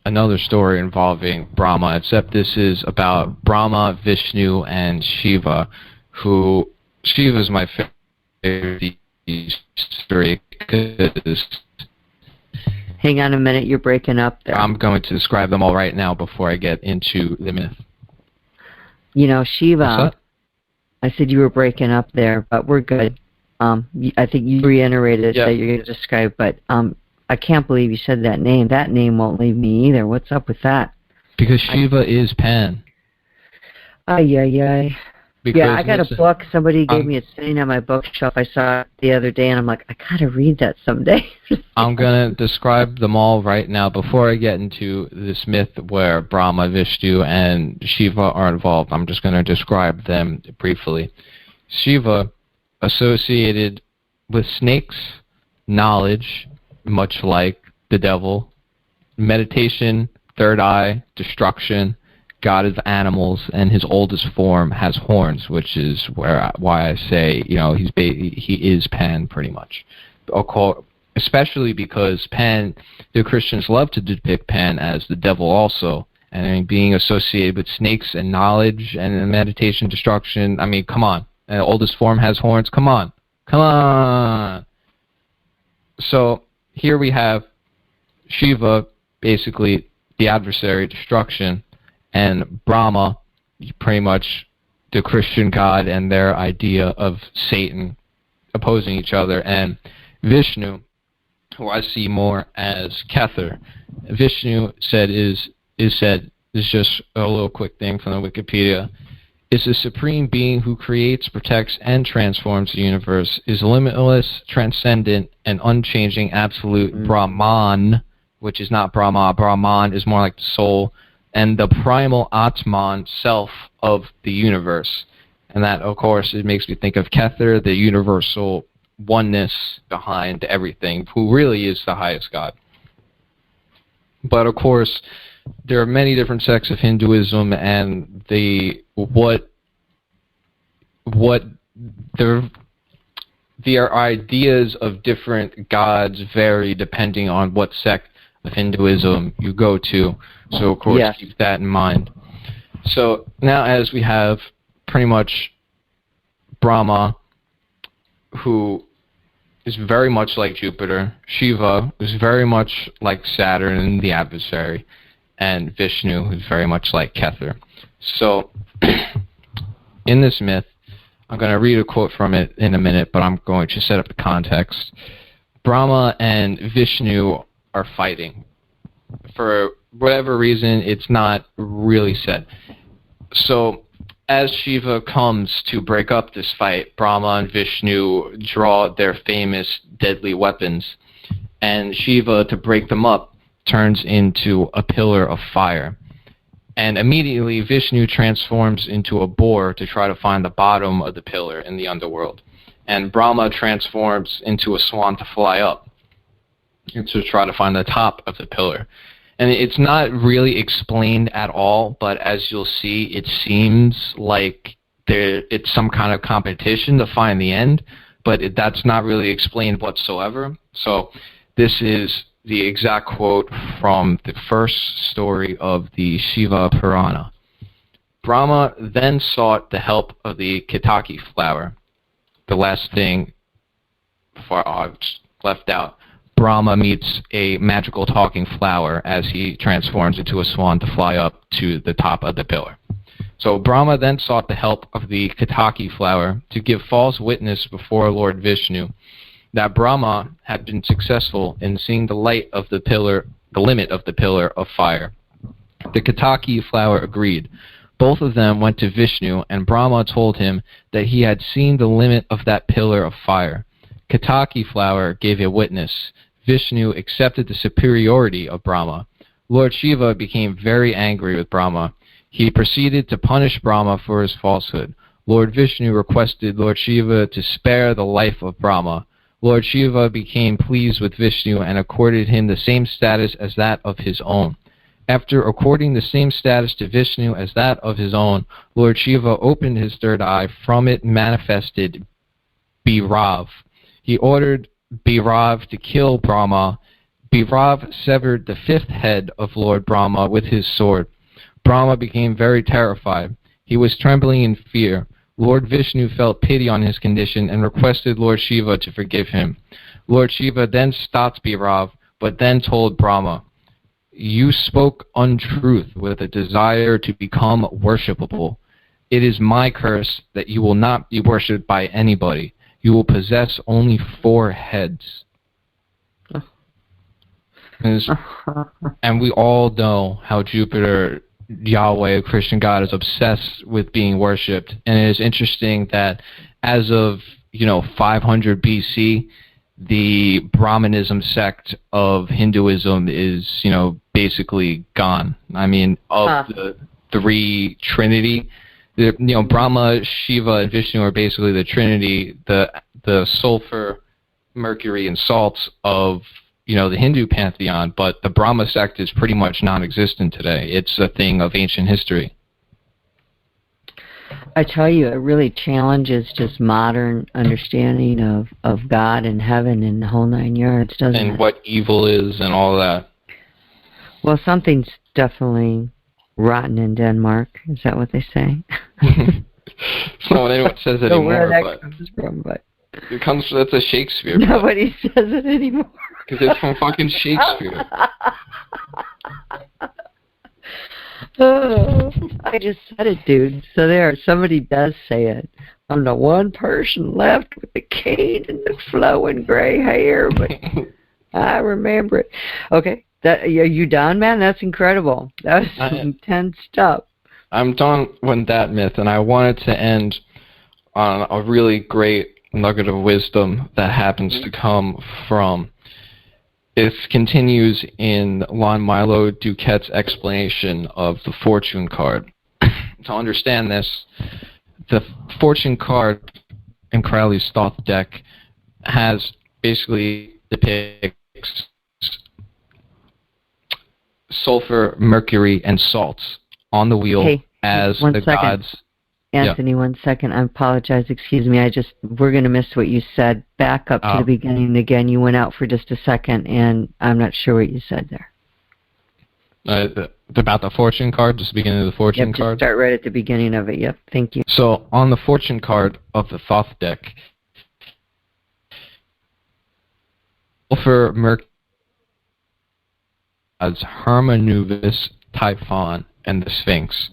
another story involving Brahma, except this is about Brahma, Vishnu, and Shiva, who Shiva's my favorite story because... Hang on a minute, you're breaking up there. I'm going to describe them all right now before I get into the myth. Shiva... I said you were breaking up there, but we're good. I think you reiterated that you're going to describe, but I can't believe you said that name. That name won't leave me either. What's up with that? Because Shiva is Pan. Ay. Because yeah, I got a book. Somebody gave I'm- me it sitting on my bookshelf. I saw it the other day, and I'm like, I gotta read that someday. I'm going to describe them all right now before I get into this myth where Brahma, Vishnu, and Shiva are involved. I'm just going to describe them briefly. Shiva, associated with snakes, knowledge, much like the devil, meditation, third eye, destruction, god of animals, and his oldest form has horns, which is why I say, he is Pan pretty much. Especially because Pan, the Christians love to depict Pan as the devil also, and I mean, being associated with snakes and knowledge and meditation, destruction. I mean, come on. And the oldest form has horns. Come on. So here we have Shiva, basically the adversary, destruction, and Brahma, pretty much the Christian god and their idea of Satan opposing each other, and Vishnu, who I see more as Kether. Vishnu is just a little quick thing from the Wikipedia, is the supreme being who creates, protects, and transforms the universe, is limitless, transcendent, and unchanging absolute Brahman, which is not Brahma. Brahman is more like the soul, and the primal Atman, self of the universe. And that, of course, it makes me think of Kether, the universal oneness behind everything, who really is the highest God. But, of course, there are many different sects of Hinduism, and their ideas of different gods vary depending on what sect of Hinduism you go to. So, of course, keep that in mind. So now, as we have pretty much Brahma, who is very much like Jupiter, Shiva, who's very much like Saturn, the adversary, and Vishnu, who's very much like Kether. So, in this myth, I'm going to read a quote from it in a minute, but I'm going to set up the context. Brahma and Vishnu are fighting. For whatever reason, it's not really said. So, as Shiva comes to break up this fight, Brahma and Vishnu draw their famous deadly weapons, and Shiva, to break them up, turns into a pillar of fire. And immediately Vishnu transforms into a boar to try to find the bottom of the pillar in the underworld. And Brahma transforms into a swan to fly up and to try to find the top of the pillar. And it's not really explained at all, but as you'll see, it seems like it's some kind of competition to find the end, but that's not really explained whatsoever. So this is the exact quote from the first story of the Shiva Purana. Brahma then sought the help of the Ketaki flower. The last thing before I've left out. Brahma meets a magical talking flower as he transforms into a swan to fly up to the top of the pillar. So Brahma then sought the help of the Ketaki flower to give false witness before Lord Vishnu that Brahma had been successful in seeing the light of the pillar, the limit of the pillar of fire. The Ketaki flower agreed. Both of them went to Vishnu, and Brahma told him that he had seen the limit of that pillar of fire. Ketaki flower gave a witness. Vishnu accepted the superiority of Brahma. Lord Shiva became very angry with Brahma. He proceeded to punish Brahma for his falsehood. Lord Vishnu requested Lord Shiva to spare the life of Brahma. Lord Shiva became pleased with Vishnu and accorded him the same status as that of his own. After according the same status to Vishnu as that of his own, Lord Shiva opened his third eye. From it manifested Bhairav. He ordered Bhairav to kill Brahma. Bhairav severed the fifth head of Lord Brahma with his sword. Brahma became very terrified. He was trembling in fear. Lord Vishnu felt pity on his condition and requested Lord Shiva to forgive him. Lord Shiva then stopped Bhairav, but then told Brahma, "You spoke untruth with a desire to become worshipable. It is my curse that you will not be worshipped by anybody. You will possess only 4 heads." And we all know how Jupiter Yahweh, a Christian God, is obsessed with being worshipped. And it is interesting that as of 500 BC, the Brahmanism sect of Hinduism is basically gone. I mean, of the three Trinity, Brahma, Shiva, and Vishnu are basically the Trinity, the sulfur, mercury, and salts of the Hindu pantheon, but the Brahma sect is pretty much non-existent today. It's a thing of ancient history. I tell you, it really challenges just modern understanding of God and heaven and the whole 9 yards, doesn't it? And what evil is and all that. Well, something's definitely rotten in Denmark. Is that what they say? No, anyone says it anymore. Where that comes from, but that's a Shakespeare. Nobody says it anymore. Because it's from fucking Shakespeare. Oh, I just said it, dude. So there, somebody does say it. I'm the one person left with the cane and the flowing gray hair, but I remember it. Okay, are you done, man? That's incredible. That was some intense stuff. I'm done with that myth, and I wanted to end on a really great nugget of wisdom that happens to come from. It continues in Lon Milo Duquette's explanation of the fortune card. To understand this, the fortune card in Crowley's Thoth deck has basically depicts sulfur, mercury, and salts on the wheel as the gods. Anthony, yeah. 1 second. I apologize. Excuse me. We're going to miss what you said. Back up to the beginning again. You went out for just a second, and I'm not sure what you said there. About the fortune card, just the beginning of the fortune card? Just start right at the beginning of it. Yep. Thank you. So, on the fortune card of the Thoth deck, sulfur, mercury, as Hermanubis, Typhon, and the Sphinx.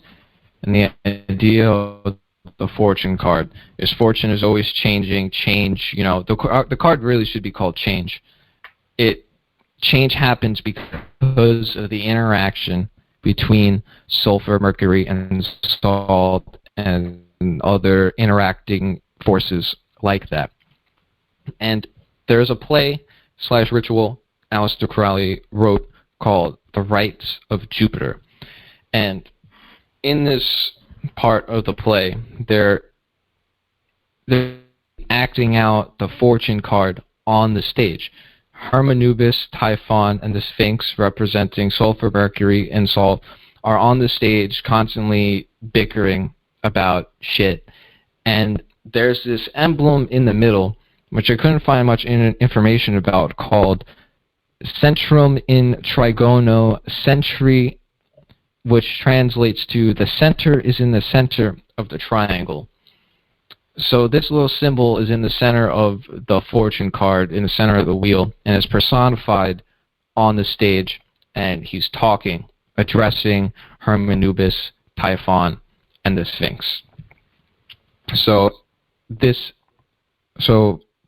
And the idea of the fortune card is fortune is always changing, change, the card really should be called change. Change happens because of the interaction between sulfur, mercury, and salt and other interacting forces like that. And there's a play/ritual Aleister Crowley wrote called The Rites of Jupiter. And in this part of the play, they're acting out the fortune card on the stage. Hermanubis, Typhon, and the Sphinx, representing sulfur, mercury, and salt, are on the stage constantly bickering about shit. And there's this emblem in the middle, which I couldn't find much information about, called Centrum in Trigono Centri, which translates to the center is in the center of the triangle. So this little symbol is in the center of the fortune card, in the center of the wheel, and is personified on the stage, and he's talking, addressing Hermanubis, Typhon, and the Sphinx.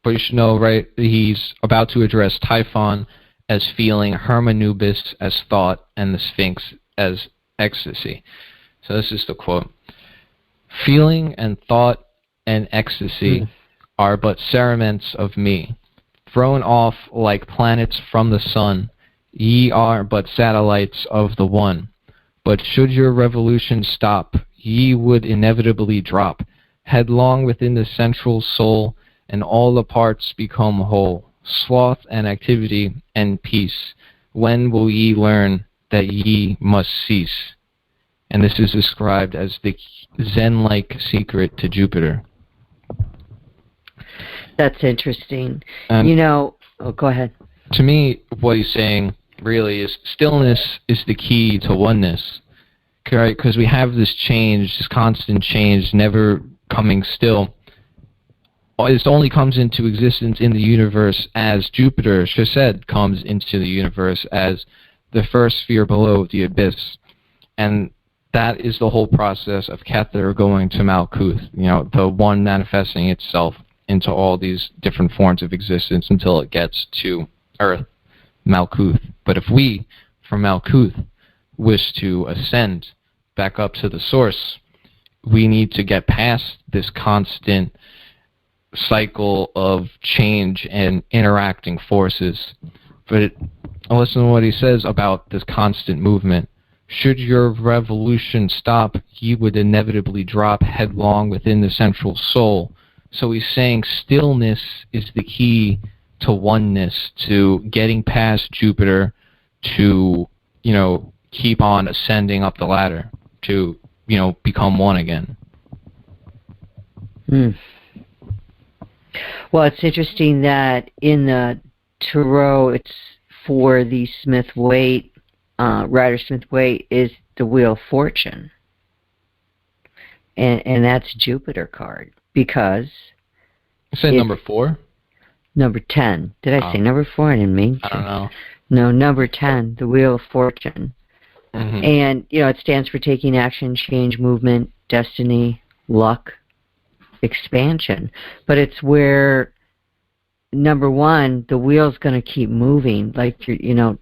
But you should know, right, he's about to address Typhon as feeling, Hermanubis as thought, and the Sphinx as ecstasy. So this is the quote. Feeling and thought and ecstasy are but cerements of me. Thrown off like planets from the sun, ye are but satellites of the one. But should your revolution stop, ye would inevitably drop headlong within the central soul, and all the parts become whole. Sloth and activity and peace, when will ye learn that ye must cease? And this is described as the Zen-like secret to Jupiter. That's interesting. Go ahead. To me, what he's saying really is stillness is the key to oneness. Right? Because we have this change, this constant change, never coming still. It only comes into existence in the universe as Jupiter, CHESED, comes into the universe as the first sphere below the abyss. And that is the whole process of Kether going to Malkuth, the one manifesting itself into all these different forms of existence until it gets to Earth, Malkuth. But if we, from Malkuth, wish to ascend back up to the source, we need to get past this constant cycle of change and interacting forces. But listen to what he says about this constant movement. Should your revolution stop, ye would inevitably drop headlong within the central soul. So he's saying stillness is the key to oneness, to getting past Jupiter, to, keep on ascending up the ladder, to, become one again. Well, it's interesting that in the tarot, it's for the Smith-Waite, Rider-Smith-Waite is the Wheel of Fortune. And that's Jupiter card, because... You said number 4? Number 10. Did I say number 4? I didn't mean to. I don't know. No, number 10, the Wheel of Fortune. Mm-hmm. And, it stands for taking action, change, movement, destiny, luck, expansion. But it's where, number 1, the wheel's going to keep moving. Like,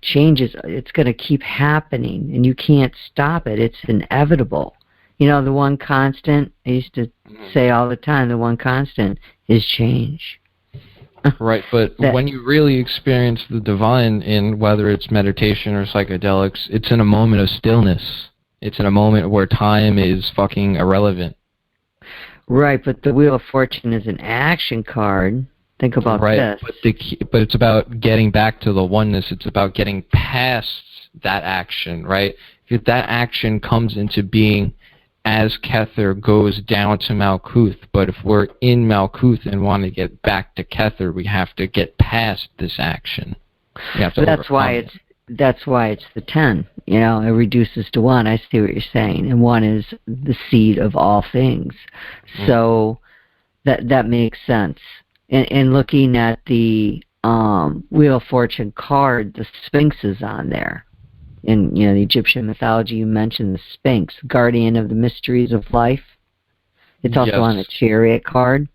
changes, it's going to keep happening, and you can't stop it. It's inevitable. The one constant, I used to say all the time, the one constant is change. Right, but when you really experience the divine in whether it's meditation or psychedelics, it's in a moment of stillness. It's in a moment where time is fucking irrelevant. Right, but the Wheel of Fortune is an action card. Think about this. But it's about getting back to the oneness. It's about getting past that action, right? If that action comes into being as Kether goes down to Malkuth, but if we're in Malkuth and want to get back to Kether, we have to get past this action. That's why it's the 10. It reduces to 1. I see what you're saying, and 1 is the seed of all things. So that makes sense. And looking at the Wheel of Fortune card, the Sphinx is on there. In the Egyptian mythology, you mentioned the Sphinx, guardian of the mysteries of life. It's also on the Chariot card.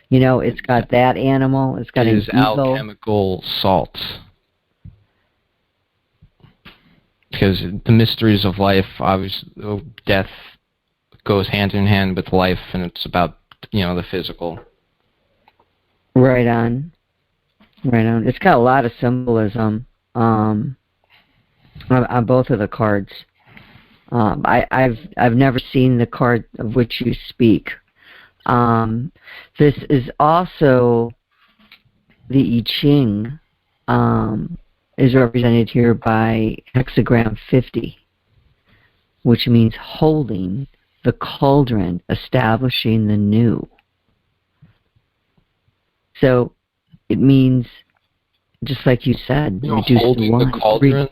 It's got that animal. It's got an eagle. Alchemical salts. Because the mysteries of life, obviously, death goes hand in hand with life, and it's about the physical. Right on. It's got a lot of symbolism. On both of the cards. I've never seen the card of which you speak. This is also the I Ching is represented here by hexagram 50, which means holding the cauldron, establishing the new. So it means, just like you said, reduce holding to 1. The cauldron?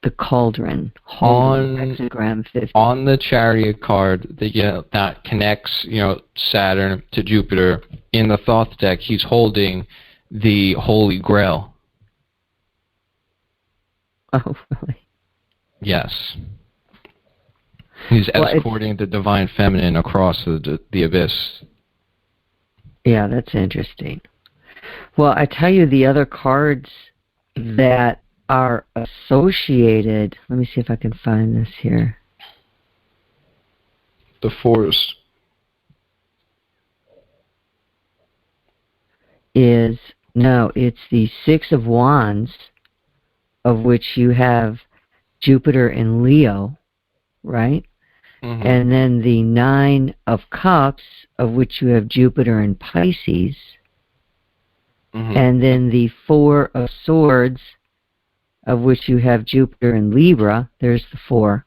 The cauldron on hexagram 50. On the Chariot card that connects Saturn to Jupiter, in the Thoth deck, he's holding the Holy Grail. Oh, really? Yes. He's escorting the divine feminine across the abyss. Yeah, that's interesting. Well, I tell you, the other cards that are associated, let me see if I can find this here. The Force. It's the 6 of Wands, of which you have Jupiter in Leo, right? Mm-hmm. And then the 9 of Cups, of which you have Jupiter in Pisces. Mm-hmm. And then the 4 of Swords, of which you have Jupiter in Libra. There's the 4.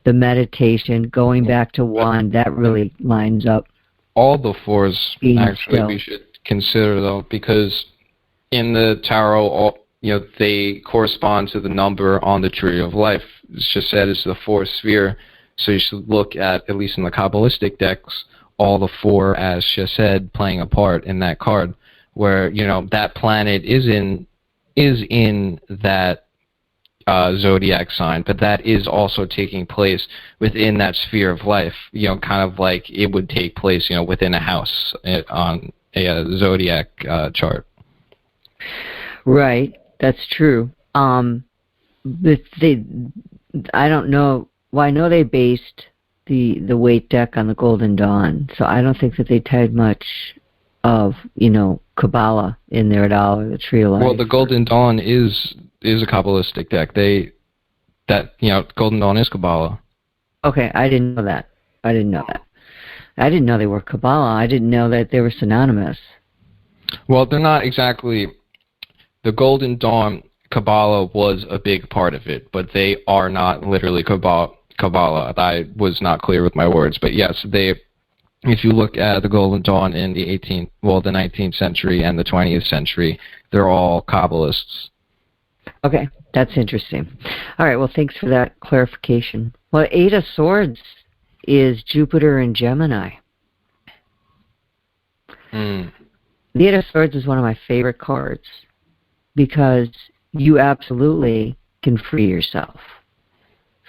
The meditation, going back to 1, that really lines up. All the 4s, actually, still. we should consider, though, because in the tarot, they correspond to the number on the Tree of Life. It's just said it's the 4th sphere, so you should look at least in the Kabbalistic decks, all the 4 as CHESED playing a part in that card, where, that planet is in that zodiac sign, but that is also taking place within that sphere of life, kind of like it would take place, within a house on a zodiac chart. Right, that's true. I don't know Well, I know they based the weight deck on the Golden Dawn, so I don't think that they tied much of, Kabbalah in there at all, or the Tree of Life. Well, the Golden Dawn is a Kabbalistic deck. Golden Dawn is Kabbalah. Okay, I didn't know that. I didn't know they were Kabbalah. I didn't know that they were synonymous. Well, they're not exactly. The Golden Dawn, Kabbalah was a big part of it, but they are not literally Kabbalah. I was not clear with my words, but yes, if you look at the Golden Dawn in the 19th century and the 20th century, they're all Kabbalists. Okay, that's interesting. All right, well, thanks for that clarification. Well, Eight of Swords is Jupiter and Gemini. The Eight of Swords is one of my favorite cards because you absolutely can free yourself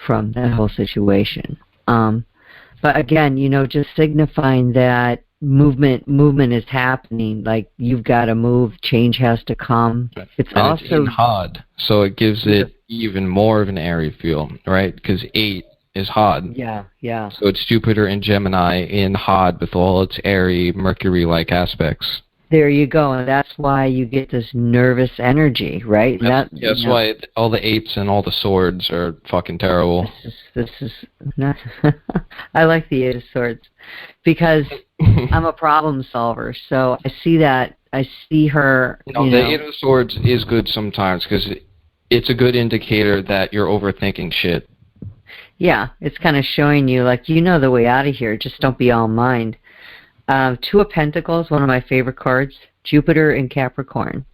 from that whole situation. But again, just signifying that movement is happening. Like, you've got to move, change has to come. It's and also it's in Hod, so it gives it even more of an airy feel, right? Because 8 is Hod. Yeah. So it's Jupiter and Gemini in Hod with all its airy, Mercury-like aspects. There you go, and that's why you get this nervous energy, right? That's why all the 8s and all the swords are fucking terrible. This is not. I like the Eight of Swords because I'm a problem solver, so I see that. I see her. The Eight of Swords is good sometimes because it's a good indicator that you're overthinking shit. Yeah, it's kind of showing you, like, the way out of here. Just don't be all mind. Two of Pentacles, one of my favorite cards, Jupiter and Capricorn.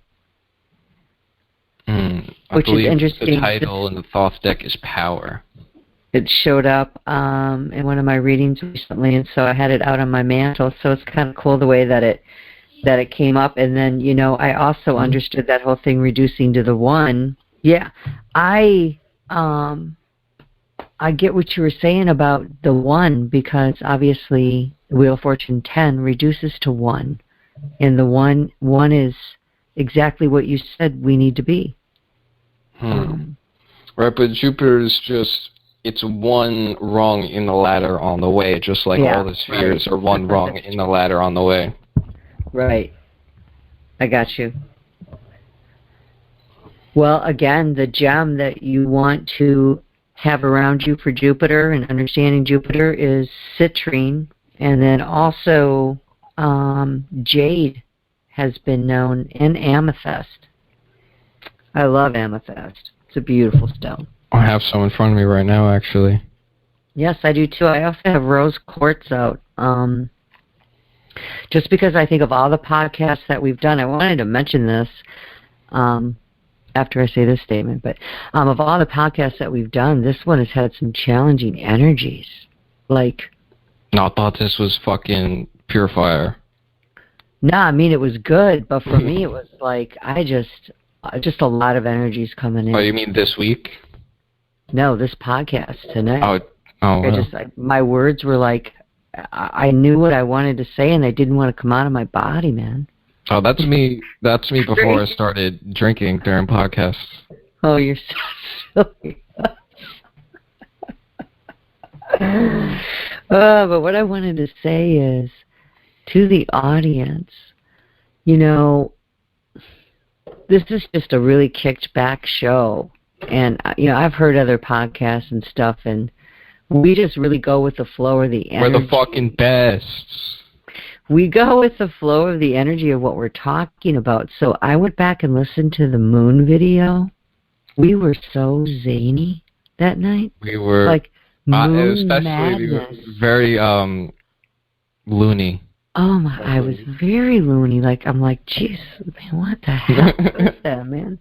Which is interesting. The title in the Thoth deck is Power. It showed up in one of my readings recently, and so I had it out on my mantle. So it's kind of cool the way that it came up. And then, I also understood that whole thing reducing to the 1. Yeah, I get what you were saying about the 1 because obviously Wheel of Fortune 10 reduces to 1, and the 1 is exactly what you said we need to be. Right, but Jupiter is it's one rung in the ladder on the way, just like all the spheres are one rung in the ladder on the way. Right. I got you. Well, again, the gem that you want to have around you for Jupiter and understanding Jupiter is citrine. And then also jade has been known, and amethyst. I love amethyst. It's a beautiful stone. I have some in front of me right now, actually. Yes, I do too. I also have rose quartz out. Just because I think of all the podcasts that we've done, I wanted to mention this after I say this statement, but of all the podcasts that we've done, this one has had some challenging energies. Like, no, I thought this was fucking pure fire. No, I mean, it was good, but for me, it was like, just a lot of energies coming in. Oh, you mean this week? No, this podcast tonight. Wow. My words were like, I knew what I wanted to say, and they didn't want to come out of my body, man. Oh, that's me. That's me before I started drinking during podcasts. Oh, you're so silly. But what I wanted to say is, to the audience, this is just a really kicked back show. And, I've heard other podcasts and stuff, and we just really go with the flow of the energy. We're the fucking best. We go with the flow of the energy of what we're talking about. So I went back and listened to the moon video. We were so zany that night. We were. Like, moon especially madness. We were very loony. Oh my! I was very loony. Like, I'm like, jeez, man, what the hell is that, man?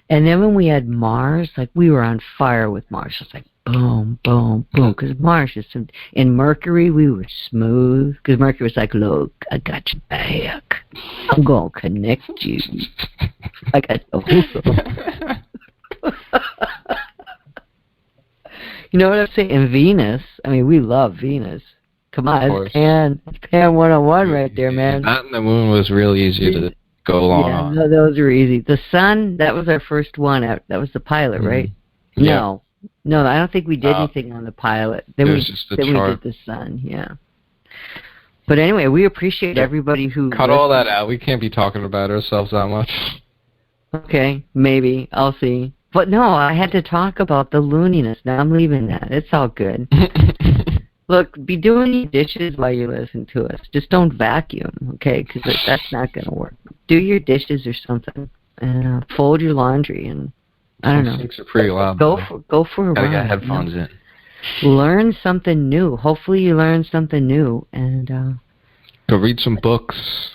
And then when we had Mars, like, we were on fire with Mars. It was like boom, boom, boom. Because Mars is in Mercury, we were smooth. Because Mercury was like, look, I got your back. I'm gonna connect you. I got the You know what I'm saying? And Venus, I mean, we love Venus. Come on, it's Pan 101 right there, man. That and the moon was real easy to go along on. No, those were easy. The sun, that was our first one. That was the pilot, right? Yeah. No, I don't think we did anything on the pilot. Then we just the then chart. we did the sun, yeah. But anyway, we appreciate everybody who cut all that out. We can't be talking about ourselves that much. Okay, maybe. I'll see. But no, I had to talk about the looniness. Now I'm leaving that. It's all good. Look, be doing your dishes while you listen to us. Just don't vacuum, okay? Because that's not going to work. Do your dishes or something, and fold your laundry, and I don't know. Sinks are pretty loud. Go for a Gotta run. get headphones in. Learn something new. Hopefully you learn something new, and go read some books.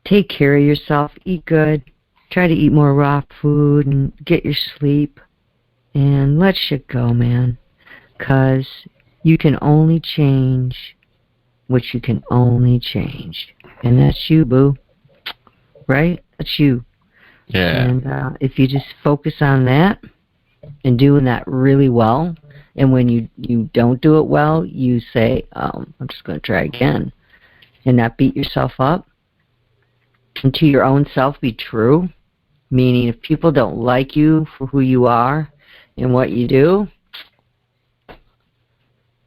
Take care of yourself. Eat good. Try to eat more raw food and get your sleep. And let shit go, man. 'Cause you can only change what you can only change. And that's you, boo. Right? That's you. Yeah. And if you just focus on that and doing that really well, and when you don't do it well, you say, I'm just going to try again. And not beat yourself up. And to your own self be true. Meaning if people don't like you for who you are and what you do,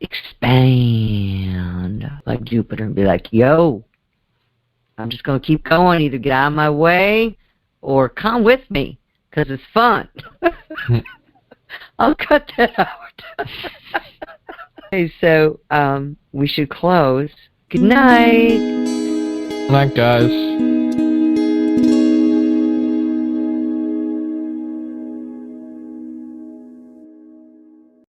expand like Jupiter and be like, yo, I'm just going to keep going. Either get out of my way or come with me because it's fun. I'll cut that out. Okay, so we should close. Good night. Good night, guys.